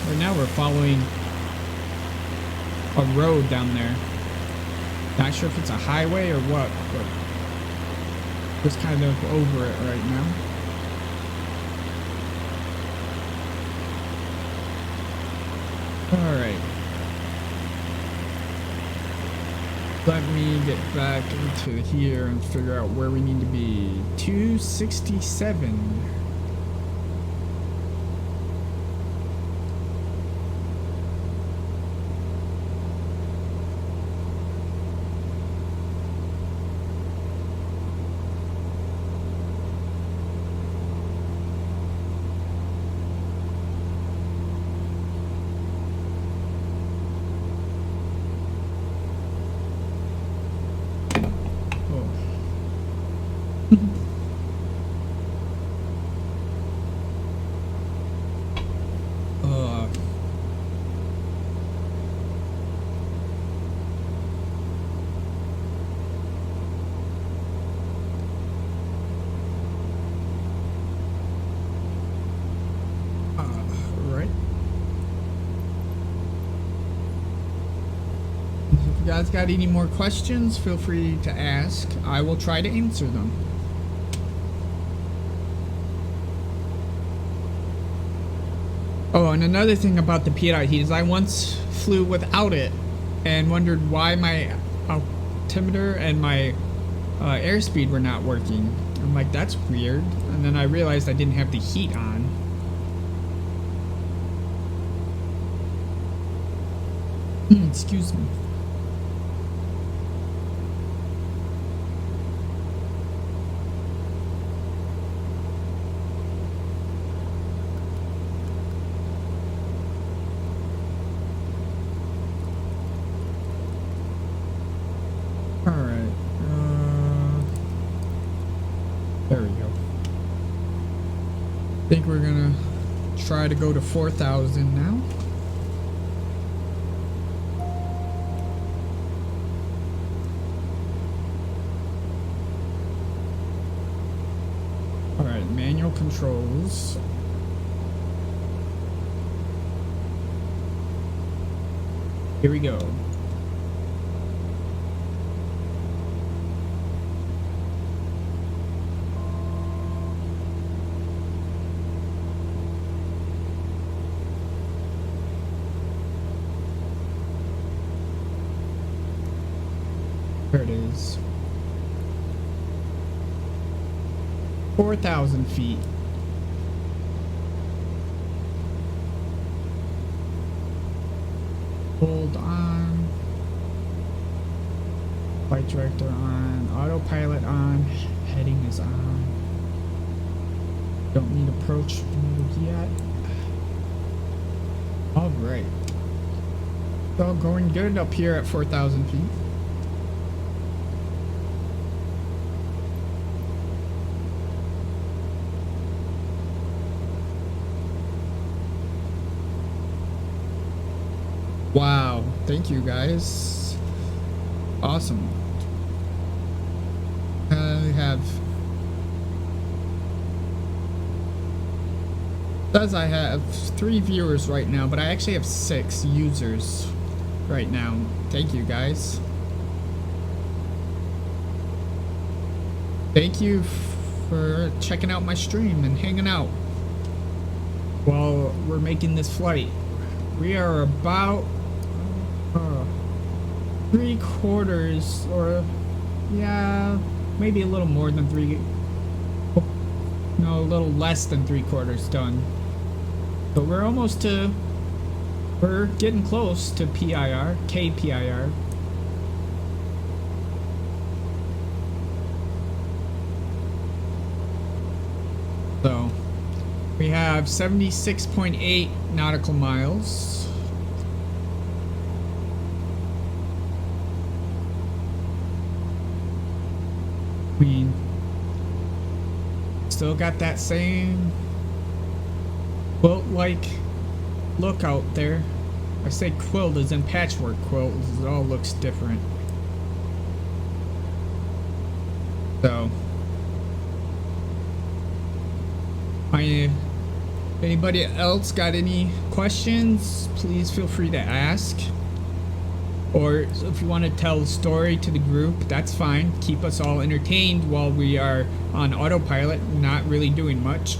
Right now we're following a road down there. Not sure if it's a highway or what, but just kind of over it right now. Alright. Let me get back into here and figure out where we need to be. 267. If you guys got any more questions, feel free to ask. I will try to answer them. Oh, and another thing about the pitot heat is I once flew without it and wondered why my altimeter and my airspeed were not working. I'm like, that's weird. And then I realized I didn't have the heat on. Excuse me. There we go. I think we're gonna try to go to 4,000 now. Alright, manual controls. Here we go. There it is. 4,000 feet. Hold on. Flight director on. Autopilot on. Heading is on. Don't need approach mode yet. Alright. It's all going good up here at 4,000 feet. Wow, thank you guys. Awesome. I have says I have 3 viewers right now, but I actually have 6 users right now. Thank you guys. Thank you for checking out my stream and hanging out while we're making this flight. We are about 3/4 or yeah, maybe a little more than 3, no, a little less than 3/4 done. But we're almost to, we're getting close to PIR, KPIR. So we have 76.8 nautical miles. We still got that same quilt-like look out there. I say quilt as in patchwork quilt, it all looks different. So anybody else got any questions, please feel free to ask. Or if you want to tell a story to the group, that's fine. Keep us all entertained while we are on autopilot, not really doing much.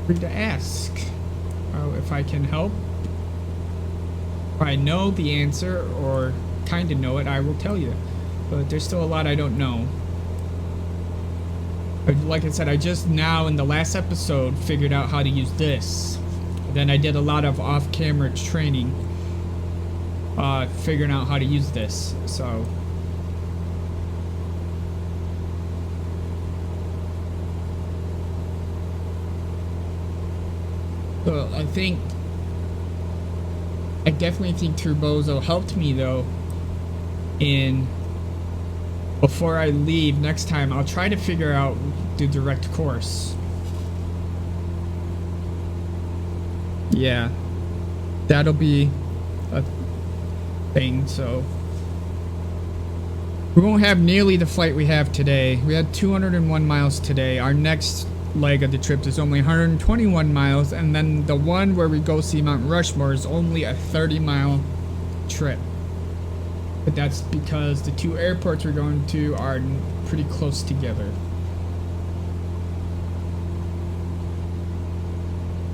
Free to ask if I can help. If I know the answer or kind of know it, I will tell you. But there's still a lot I don't know. Like I said, I just now in the last episode figured out how to use this. Then I did a lot of off-camera training, figuring out how to use this. So I definitely think Turbozo helped me though. Before I leave next time, I'll try to figure out the direct course. Yeah, that'll be a thing. So we won't have nearly the flight we have today. We had 201 miles today. Our next leg of the trip is only 121 miles, and then the one where we go see Mount Rushmore is only a 30-mile trip. But that's because the 2 airports we're going to are pretty close together.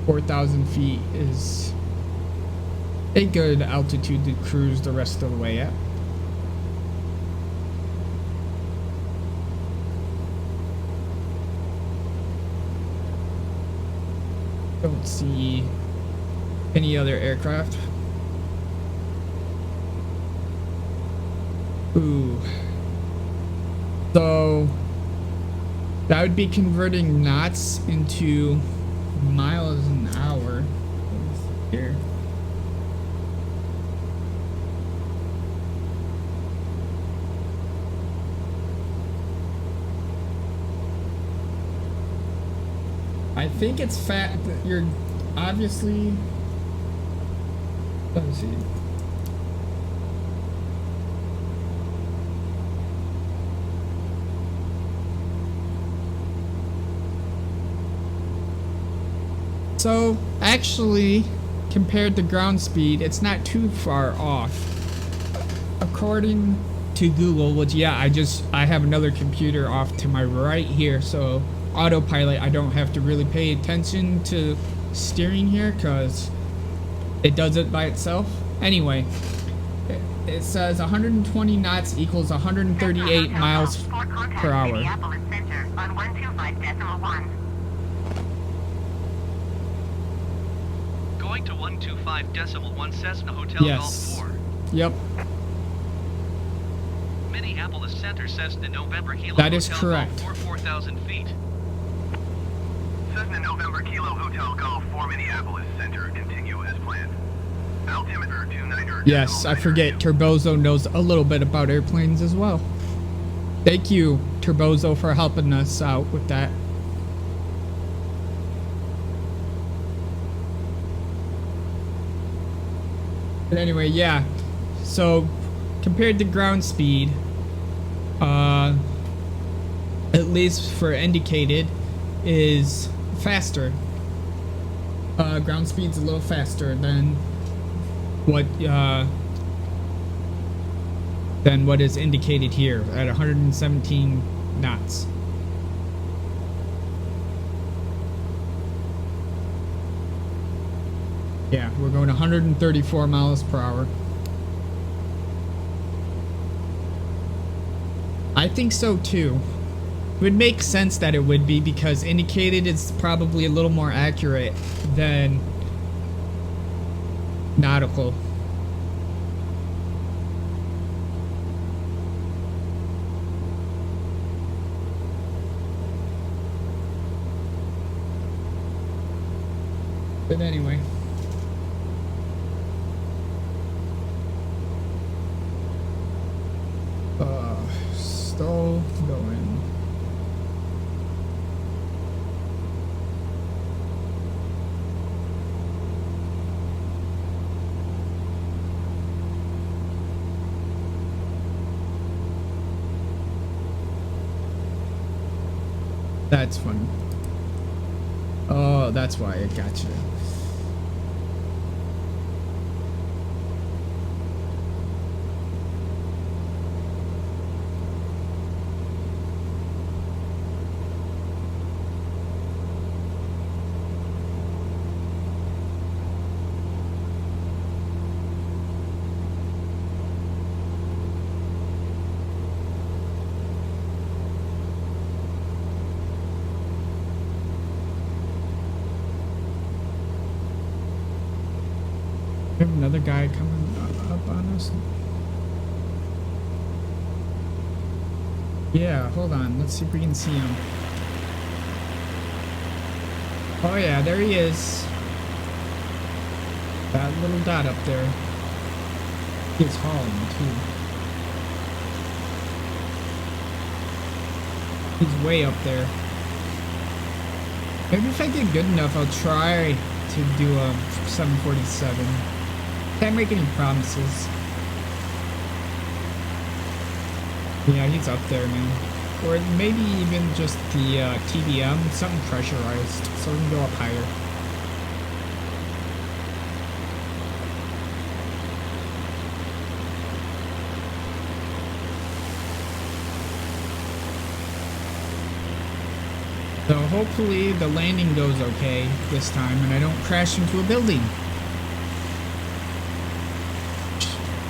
4,000 feet is a good altitude to cruise the rest of the way at. Don't see any other aircraft. Ooh. So that would be converting knots into miles an hour. Here. I think it's fat. You're obviously. Let me see. So actually, compared to ground speed, it's not too far off. According to Google, which yeah, I have another computer off to my right here, so autopilot, I don't have to really pay attention to steering here because it does it by itself. Anyway, it says 120 knots equals 138 miles per hour. Going to 125.1 Cessna Hotel Yes. Golf 4. Yep. Mini Minneapolis Center Cessna November Kilo That is Hotel correct. Golf for 4,000 feet. Cessna November Kilo Hotel Golf 4 Minneapolis Center. Continue as planned. Altimeter 29er. Yes, I forget. Turbozo knows a little bit about airplanes as well. Thank you, Turbozo, for helping us out with that. But anyway, yeah. So, compared to ground speed, at least for indicated, is faster. Ground speed's a little faster than what is indicated here at 117 knots. Yeah, we're going 134 miles per hour. I think so too. It would make sense that it would be, because indicated is probably a little more accurate than nautical. But anyway. Still going. That's funny. Oh, that's why I got you. We have another guy coming up on us. Yeah, hold on. Let's see if we can see him. Oh yeah, there he is. That little dot up there. He's hauling too. He's way up there. Maybe if I get good enough, I'll try to do a 747. Can't make any promises. Yeah, he's up there, man. Or maybe even just the TBM, something pressurized, so we can go up higher. So hopefully the landing goes okay this time and I don't crash into a building.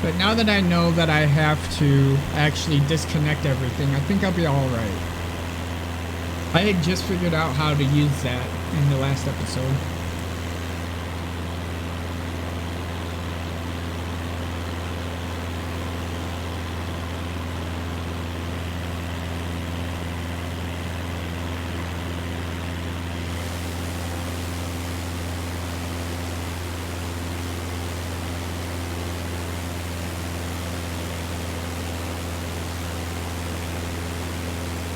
But now that I know that I have to actually disconnect everything, I think I'll be alright. I had just figured out how to use that in the last episode.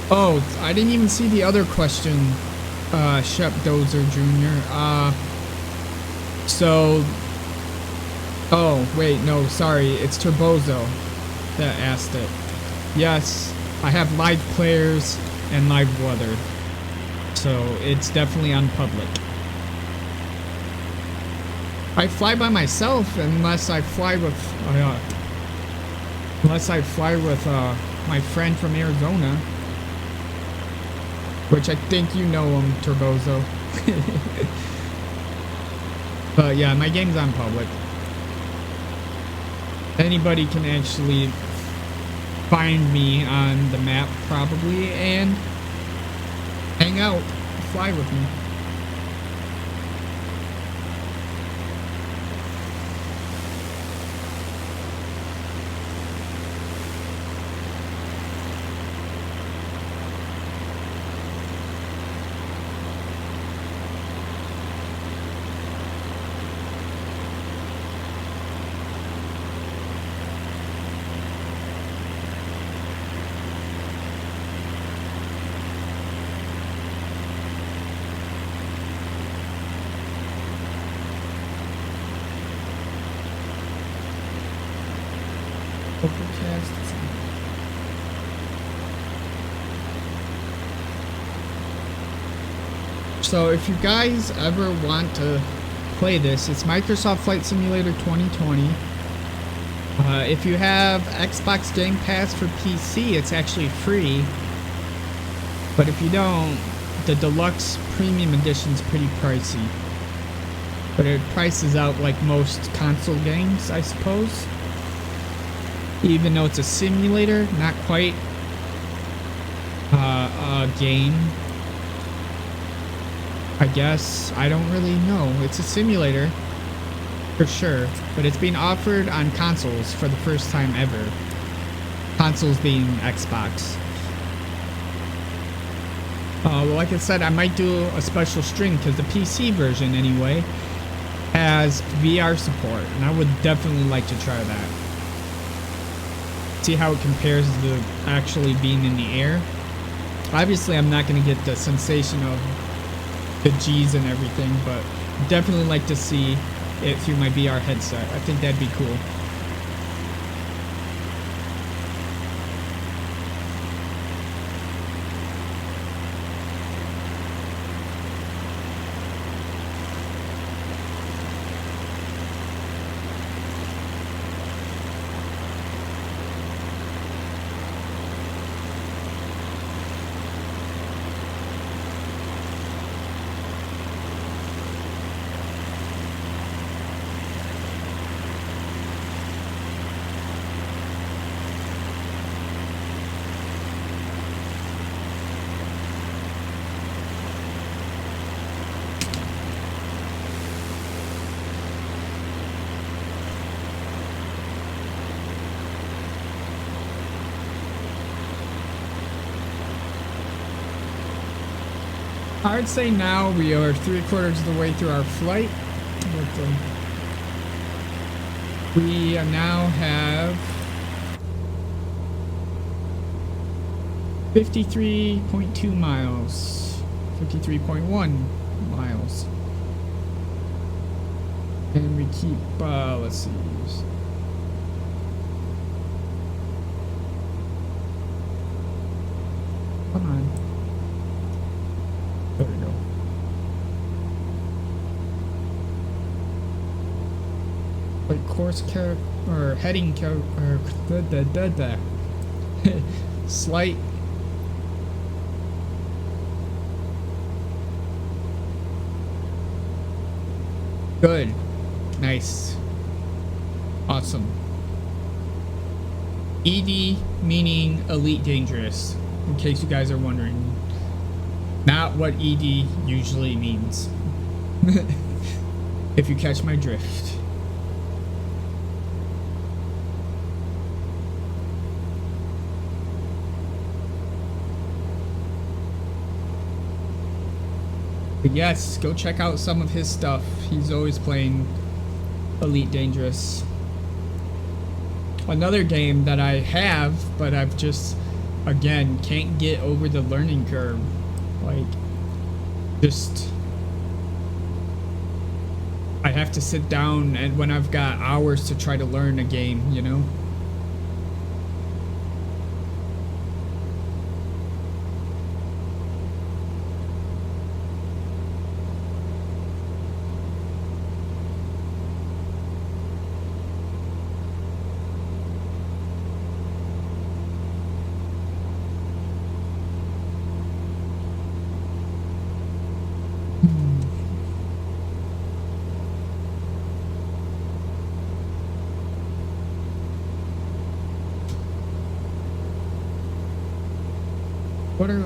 Oh, I didn't even see the other question, Shep Dozer Jr. Oh, wait, no, sorry, it's Turbozo that asked it. Yes, I have live players and live weather, so it's definitely on public. I fly by myself unless I fly with, my friend from Arizona. Which I think you know him, Turbozo. But yeah, my game's on public. Anybody can actually find me on the map, probably, and hang out, fly with me. Overcast. So if you guys ever want to play this, it's Microsoft Flight Simulator 2020. If you have Xbox Game Pass for PC, it's actually free. But if you don't, the deluxe premium edition is pretty pricey. But it prices out like most console games, I suppose. Even though it's a simulator, not quite a game. I guess. I don't really know. It's a simulator, for sure. But it's being offered on consoles for the first time ever. Consoles being Xbox. Well, like I said, I might do a special stream because the PC version, anyway, has VR support. And I would definitely like to try that. See how it compares to actually being in the air. Obviously, I'm not going to get the sensation of the G's and everything, but definitely like to see it through my VR headset. I think that'd be cool. I'd say now we are 3/4 of the way through our flight. We now have 53.2 miles, 53.1 miles. And we keep, let's see. Come on. There we go. Like course or heading or slight. Good. Nice. Awesome. ED meaning Elite Dangerous, in case you guys are wondering. Not what ED usually means. If you catch my drift. But yes, go check out some of his stuff. He's always playing Elite Dangerous. Another game that I have, but I've just, again, can't get over the learning curve. Like, just, I have to sit down and when I've got hours to try to learn a game, you know?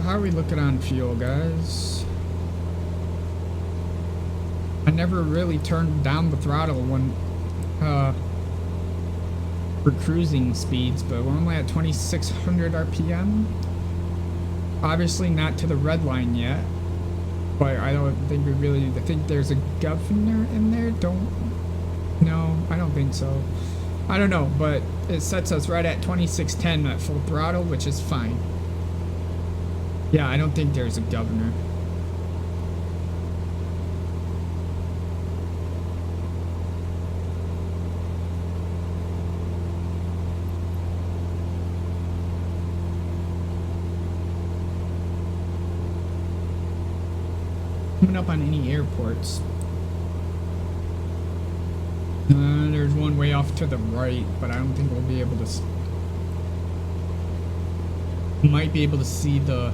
How are we looking on fuel, guys? I never really turned down the throttle when for cruising speeds, but we're only at 2600 RPM. Obviously not to the red line yet, but I don't think we really, I think there's a governor in there. No, I don't think so. I don't know, but it sets us right at 2610 at full throttle, which is fine. Yeah, I don't think there's a governor. Coming up on any airports. There's one way off to the right, but I don't think we'll be able to. Might be able to see the.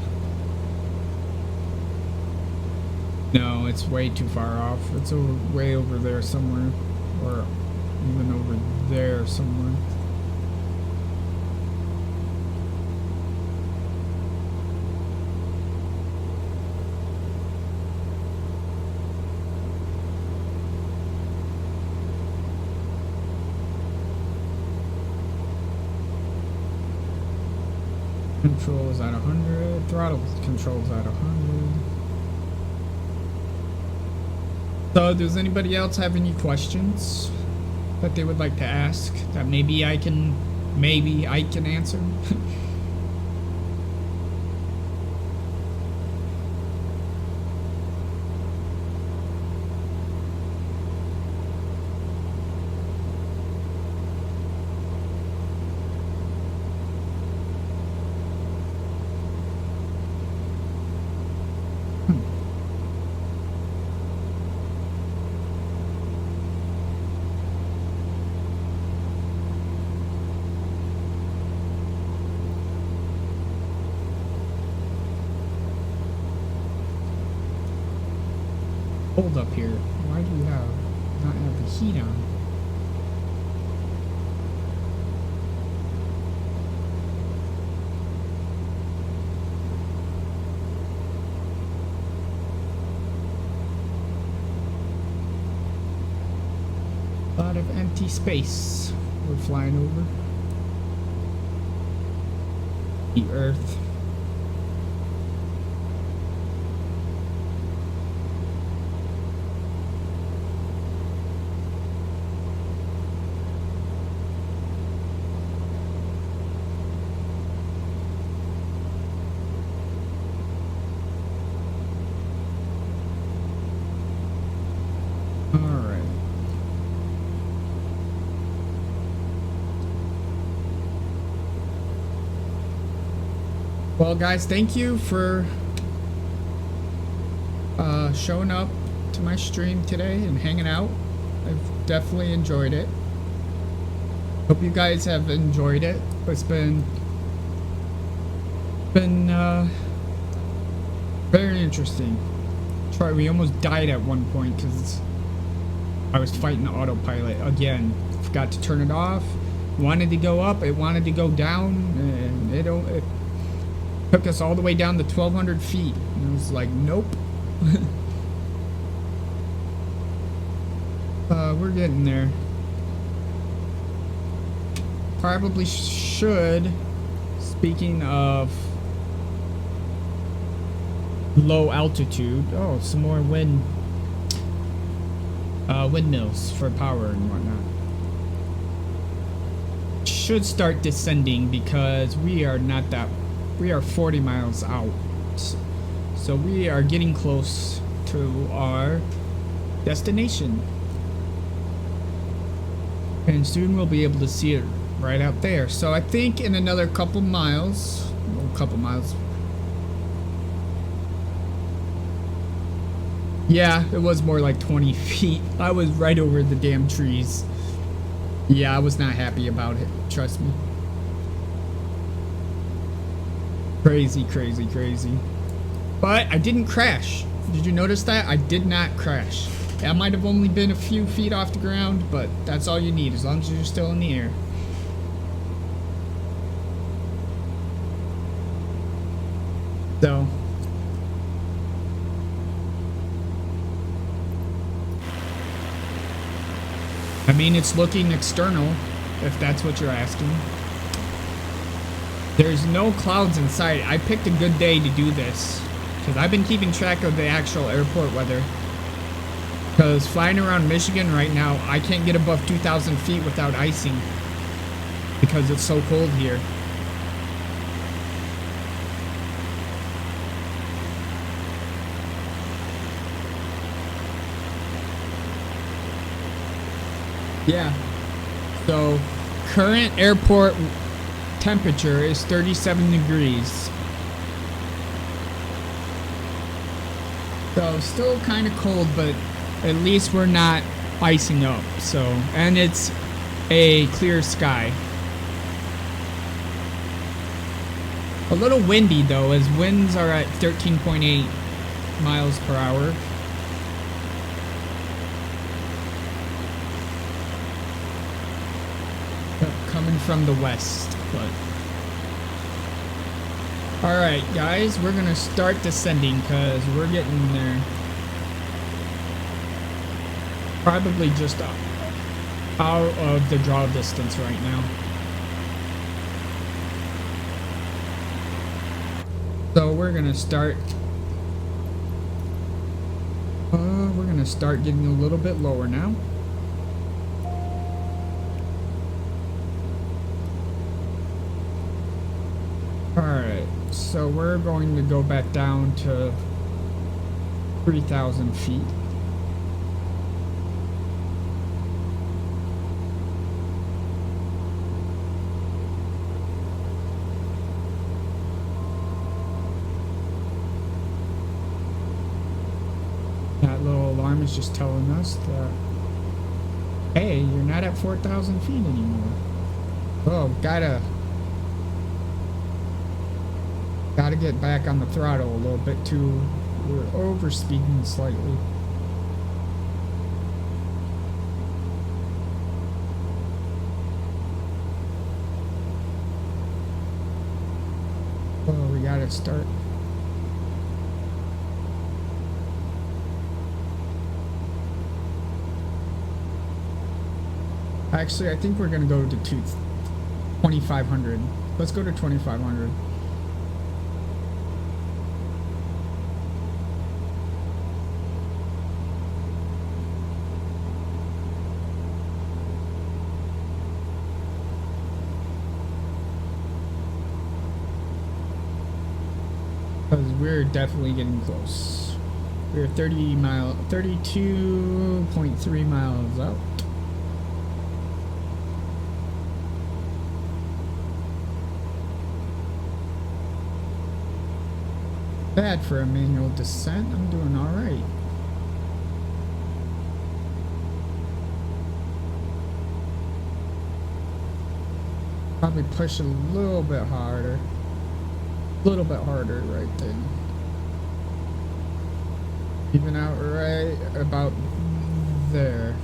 No, it's way too far off. It's way over there somewhere, or even over there somewhere. Control is at 100. Throttle control is at 100. So, does anybody else have any questions that they would like to ask that maybe I can answer? Hold up here. Why do you not have the heat on? A lot of empty space. We're flying over the Earth. Well, guys, thank you for showing up to my stream today and hanging out. I've definitely enjoyed it. Hope you guys have enjoyed it. It's been very interesting. We almost died at one point because I was fighting autopilot again. Forgot to turn it off. Wanted to go up, it wanted to go down, and it took us all the way down to 1,200 feet. And it was like, nope. We're getting there. Probably should, speaking of low altitude, oh, some more windmills for power and whatnot. Should start descending because we are 40 miles out, so we are getting close to our destination, and soon we'll be able to see it right out there. So I think in another couple miles, yeah, it was more like 20 feet. I was right over the damn trees. Yeah, I was not happy about it, trust me. Crazy, crazy, crazy. But I didn't crash. Did you notice that? I did not crash. I might have only been a few feet off the ground, but that's all you need as long as you're still in the air. So. I mean, it's looking external, if that's what you're asking. There's no clouds in sight. I picked a good day to do this because I've been keeping track of the actual airport weather. Because flying around Michigan right now, I can't get above 2,000 feet without icing because it's so cold here. Yeah. So, current airport temperature is 37 degrees. So still kind of cold, but at least we're not icing up. So, and it's a clear sky. A little windy though, as winds are at 13.8 miles per hour. Coming from the west, but all right, guys, we're gonna start descending because we're getting there. Probably just out of the draw distance right now. So we're gonna start. We're gonna start getting a little bit lower now. Alright, so we're going to go back down to 3,000 feet. That little alarm is just telling us that, hey, you're not at 4,000 feet anymore. Oh, gotta get back on the throttle a little bit too. We're over speeding slightly. Oh, we gotta start. Actually, I think we're gonna go to 2,500. Let's go to 2,500. Because we're definitely getting close. We're 32.3 miles out. Bad for a manual descent. I'm doing all right. Probably push a little bit harder. A little bit harder right then. Even out right about there.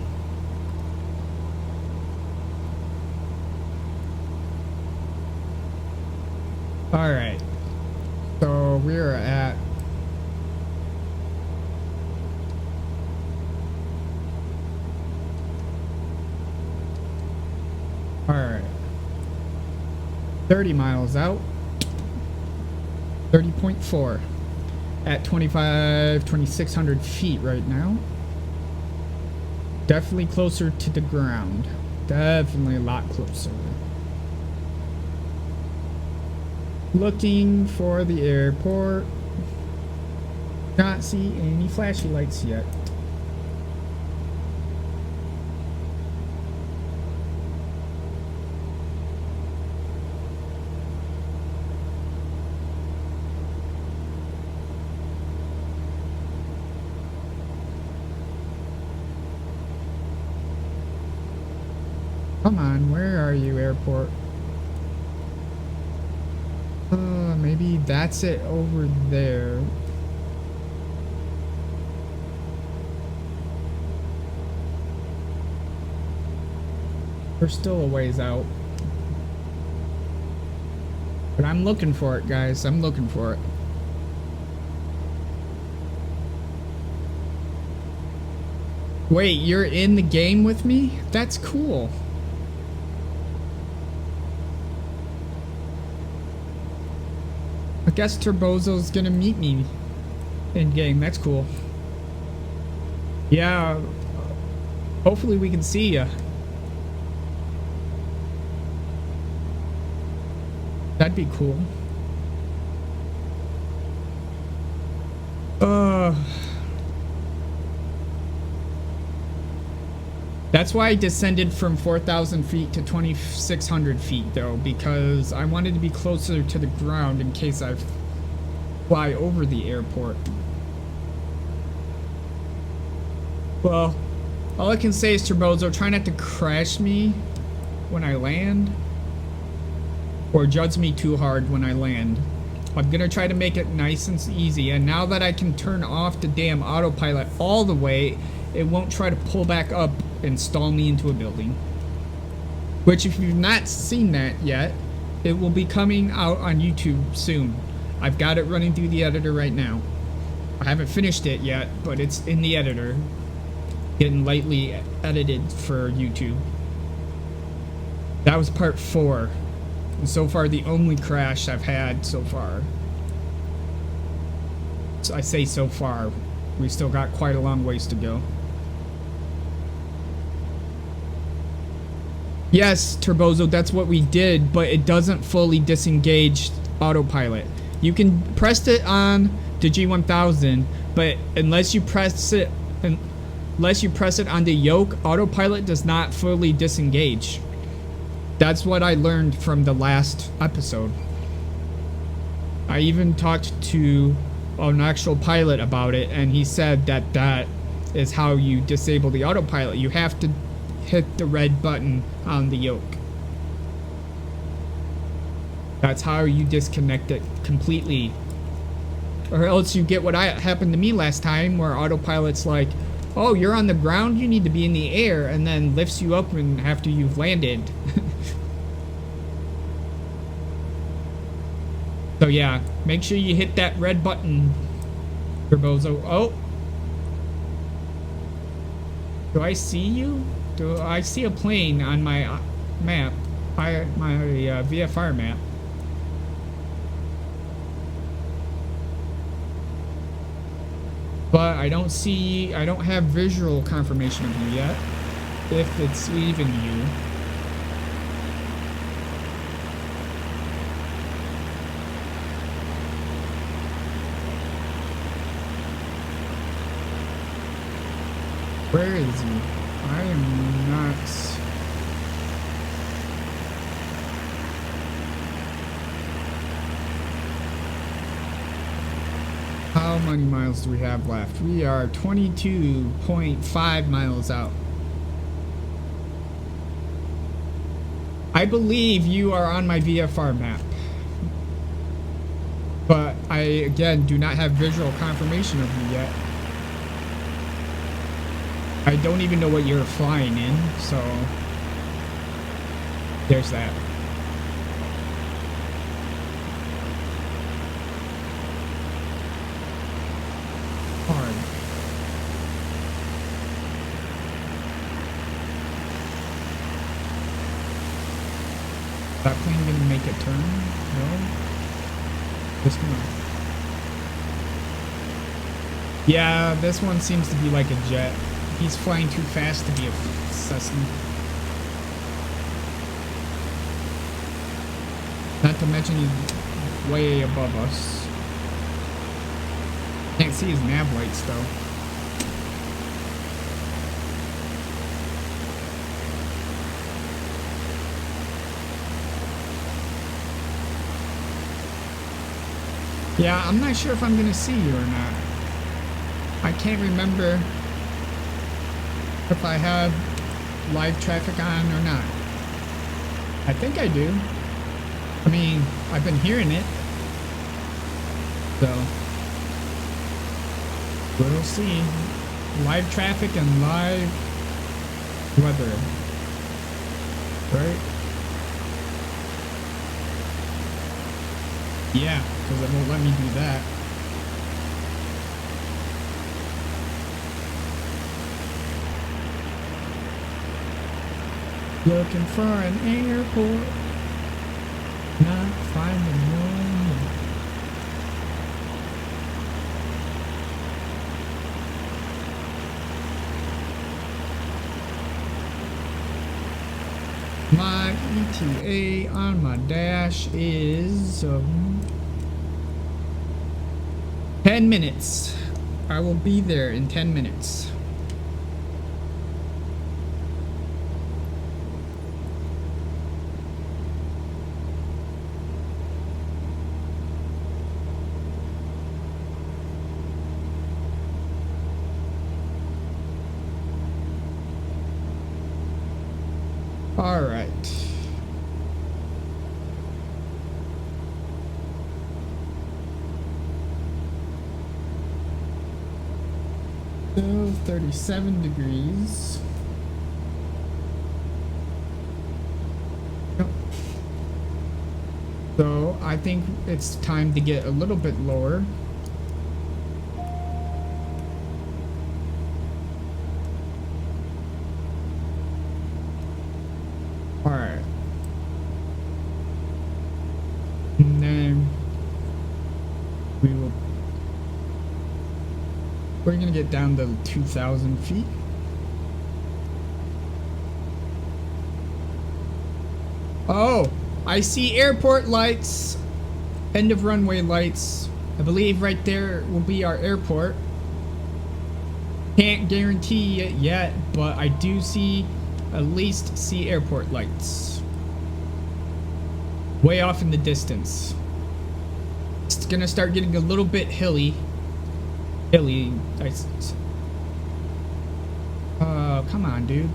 All right. So we're at all right. 30 miles out. 30.4 at 2,600 feet right now. Definitely closer to the ground. Definitely a lot closer. Looking for the airport. Not see any flashy lights yet. Come on, where are you, airport? Maybe that's it over there. We're still a ways out. But I'm looking for it, guys. I'm looking for it. Wait, you're in the game with me? That's cool. I guess Turbozo's gonna meet me in game. That's cool. Yeah. Hopefully we can see ya. That'd be cool. That's why I descended from 4,000 feet to 2,600 feet, though, because I wanted to be closer to the ground in case I fly over the airport. Well, all I can say is, Turbozo, try not to crash me when I land, or judge me too hard when I land. I'm gonna try to make it nice and easy, and now that I can turn off the damn autopilot all the way, it won't try to pull back up and stall me into a building. Which, if you've not seen that yet, it will be coming out on YouTube soon. I've got it running through the editor right now. I haven't finished it yet, but it's in the editor, getting lightly edited for YouTube. That was part 4. And so far, the only crash I've had so far. So I say so far. We still got quite a long ways to go. Yes, Turbozo, that's what we did, but it doesn't fully disengage autopilot. You can press it on the G1000, but unless you press it on the yoke, autopilot does not fully disengage. That's what I learned from the last episode. I even talked to an actual pilot about it, and he said that that is how you disable the autopilot. You have to hit the red button on the yoke. That's how you disconnect it completely. Or else you get what happened to me last time, where autopilot's like, oh, you're on the ground, you need to be in the air, and then lifts you up and after you've landed. So yeah, make sure you hit that red button, Turbozo. Oh! Do I see you? Do I see a plane on my map? My VFR map. But I don't have visual confirmation of you yet. If it's even you. Where is he? I am not. How many miles do we have left? We are 22.5 miles out. I believe you are on my VFR map. But I, again, do not have visual confirmation of you yet. I don't even know what you're flying in, so there's that. Hard. Is that plane gonna make a turn? No? This one. Yeah, this one seems to be like a jet. He's flying too fast to be a Cessna. Not to mention he's way above us. Can't see his nav lights though. Yeah, I'm not sure if I'm gonna see you or not. I can't remember if I have live traffic on or not. I think I do. I mean, I've been hearing it. So, we'll see. Live traffic and live weather. Right? Yeah, because it won't let me do that. Looking for an airport, not finding one. My ETA on my dash is 10 minutes. I will be there in 10 minutes. All right. So 37 degrees. Yep. So I think it's time to get a little bit lower. Alright. And then we're gonna get down to 2,000 feet. Oh, I see airport lights. End of runway lights. I believe right there will be our airport. Can't guarantee it yet, but I do at least see airport lights. Way off in the distance. It's gonna start getting a little bit hilly. Come on, dude.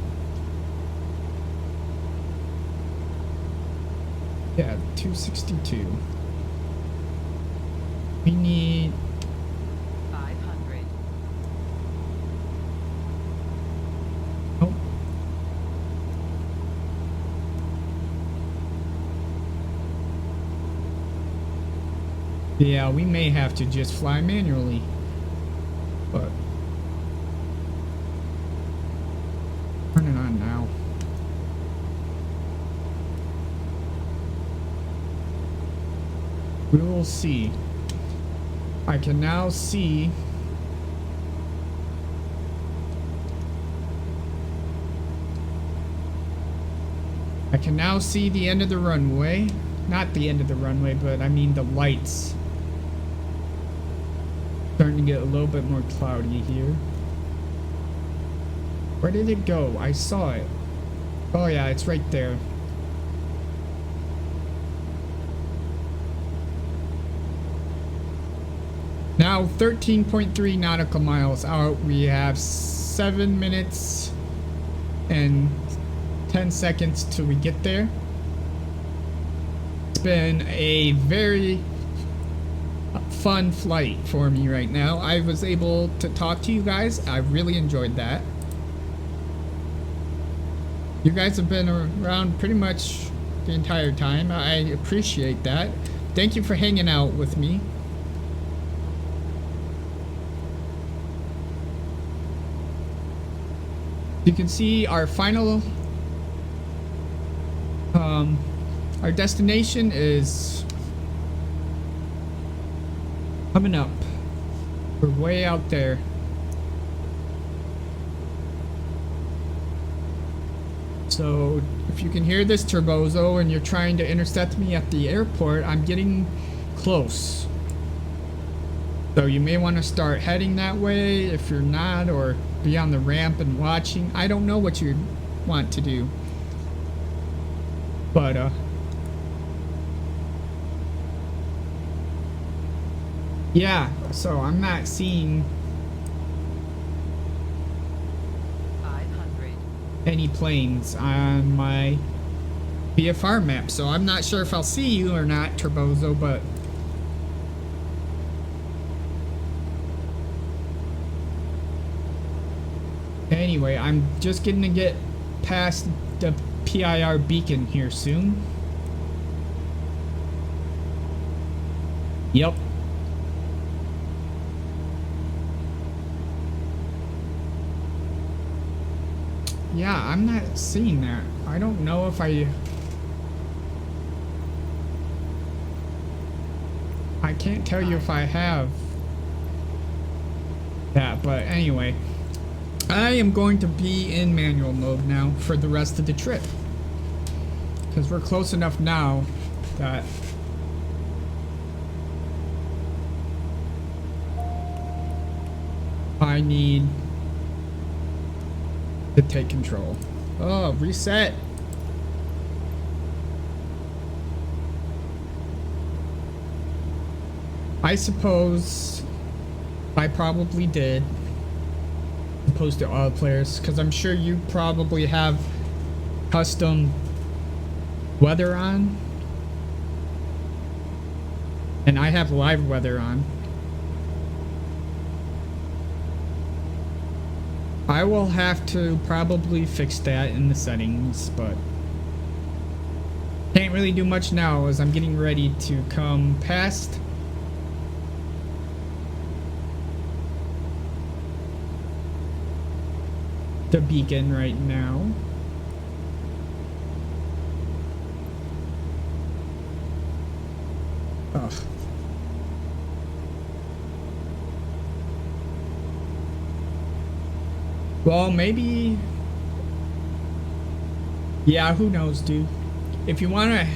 Yeah, 262. We need 500. oh. Yeah, we may have to just fly manually. But turn it on now. We will see. I can now see the end of the runway. Not the end of the runway, but I mean the lights. Starting to get a little bit more cloudy here. Where did it go? I saw it. Oh yeah, it's right there. Now 13.3 nautical miles out. We have 7 minutes and 10 seconds till we get there. It's been a very fun flight for me right now. I was able to talk to you guys. I really enjoyed that. You guys have been around pretty much the entire time. I appreciate that. Thank you for hanging out with me. You can see our final our destination is coming up. We're way out there. So if you can hear this turbozo and you're trying to intercept me at the airport, I'm getting close. So you may want to start heading that way if you're not, or be on the ramp and watching. I don't know what you want to do. But yeah, so I'm not seeing 500. any planes on my VFR map, so I'm not sure if I'll see you or not, Turbozo, but anyway, I'm just getting to get past the PIR beacon here soon. Yep. Yeah, I'm not seeing that. I don't know if I can't tell you if I have that, but anyway. I am going to be in manual mode now for the rest of the trip. Because we're close enough now that I need to take control. Oh, reset. I suppose I probably did. Opposed to all players, because I'm sure you probably have custom weather on. And I have live weather on. I will have to probably fix that in the settings, but can't really do much now as I'm getting ready to come past the beacon right now. Ugh. Well, maybe... Yeah, who knows, dude. If you want to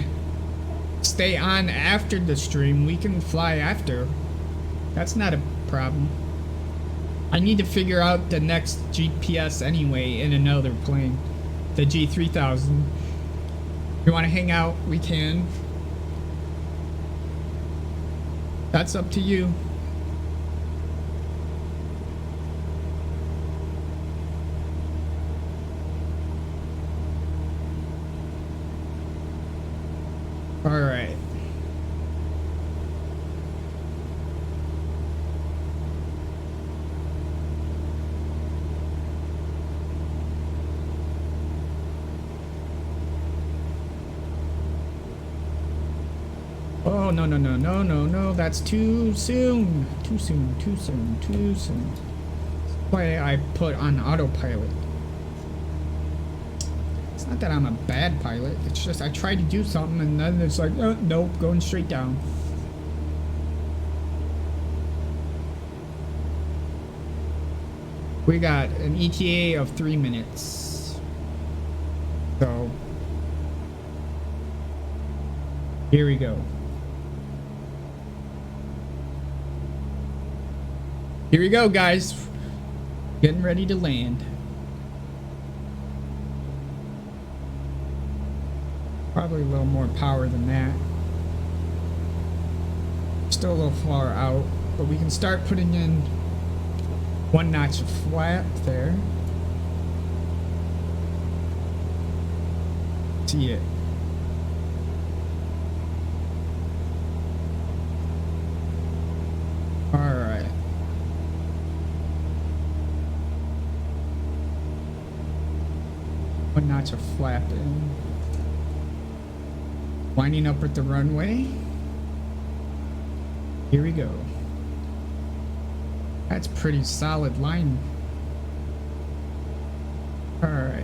stay on after the stream, we can fly after. That's not a problem. I need to figure out the next GPS anyway in another plane. The G3000. If you want to hang out, we can. That's up to you. All right. Oh, no, no, no, no, no, no. That's too soon. Too soon, too soon, too soon. That's why I put on autopilot. It's not that I'm a bad pilot. It's just I try to do something and then it's like, oh, nope, going straight down. We got an ETA of 3 minutes. So, here we go. Here we go, guys. Getting ready to land. Probably a little more power than that. Still a little far out, but we can start putting in 1 notch of flap there. See it. All right. One notch of flap in. Winding up at the runway. Here we go. That's pretty solid line. All right.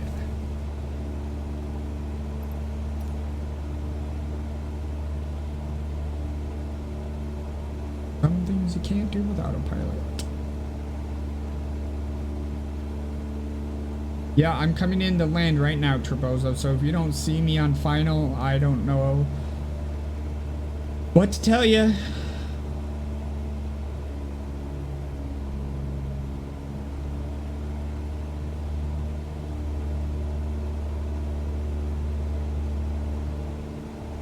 Some things you can't do with autopilot. Yeah, I'm coming in to land right now, Turbozo, so if you don't see me on final, I don't know what to tell you.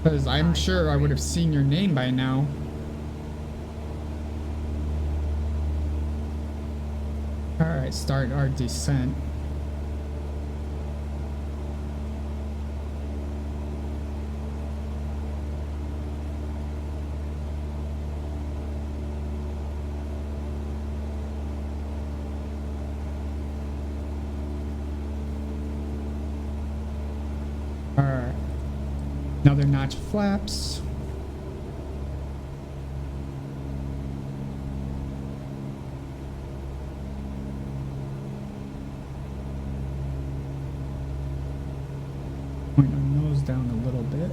Because I'm sure I would have seen your name by now. Alright, start our descent. Alright. Another notch of flaps. Point our nose down a little bit.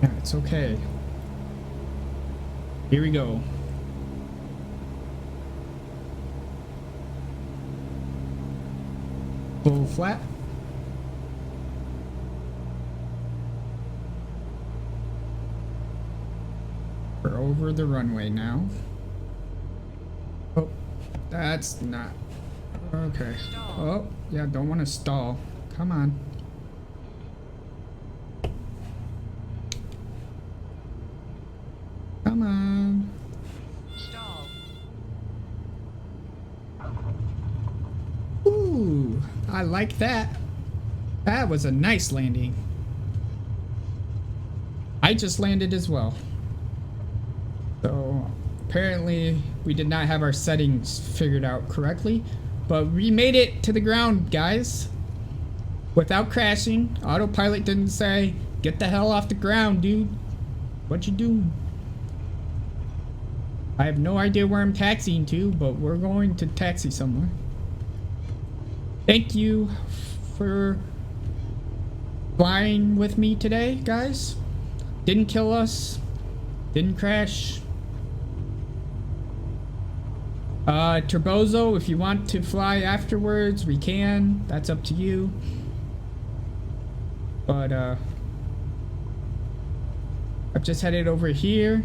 Yeah, it's okay. Here we go. Full flat. We're over the runway now. Oh, that's not okay. Oh, yeah, don't want to stall. Come on. Come on. Stall. I like that. That was a nice landing. I just landed as well. So apparently we did not have our settings figured out correctly, but we made it to the ground, guys, without crashing. Autopilot didn't say, "Get the hell off the ground, dude. What you doing?" I have no idea where I'm taxiing to, but we're going to taxi somewhere. Thank you for flying with me today, guys. Didn't kill us. Didn't crash. Turbozo, if you want to fly afterwards, we can. That's up to you. But, I've just headed over here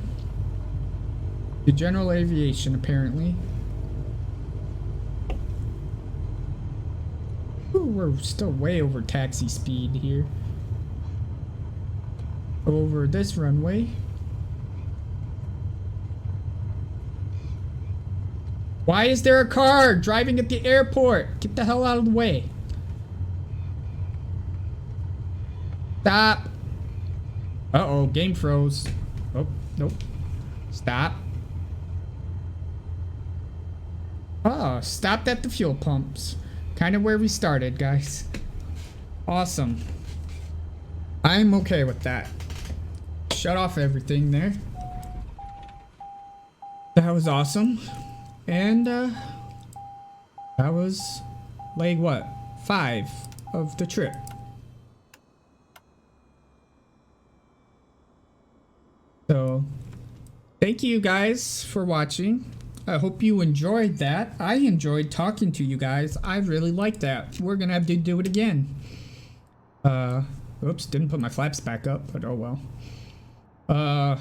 to General Aviation, apparently. Ooh, we're still way over taxi speed here. Over this runway. Why is there a car driving at the airport? Get the hell out of the way. Stop. Uh-oh, game froze. Oh, nope. Stop. Oh, stopped at the fuel pumps. Kind of where we started, guys. Awesome. I'm okay with that. Shut off everything there. That was awesome. And, that was leg what? 5 of the trip. So, thank you guys for watching. I hope you enjoyed that. I enjoyed talking to you guys. I really liked that. We're gonna have to do it again. Oops, didn't put my flaps back up, but oh well.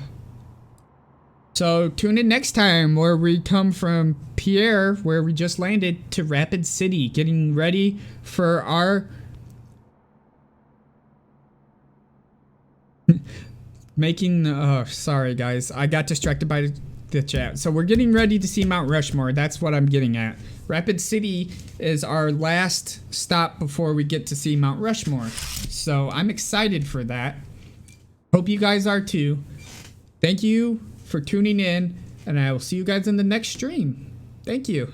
So tune in next time where we come from Pierre, where we just landed, to Rapid City, getting ready for our sorry guys, I got distracted by the chat. So we're getting ready to see Mount Rushmore. That's what I'm getting at. Rapid City is our last stop before we get to see Mount Rushmore. So I'm excited for that. Hope you guys are too. Thank you for tuning in, and I will see you guys in the next stream. Thank you.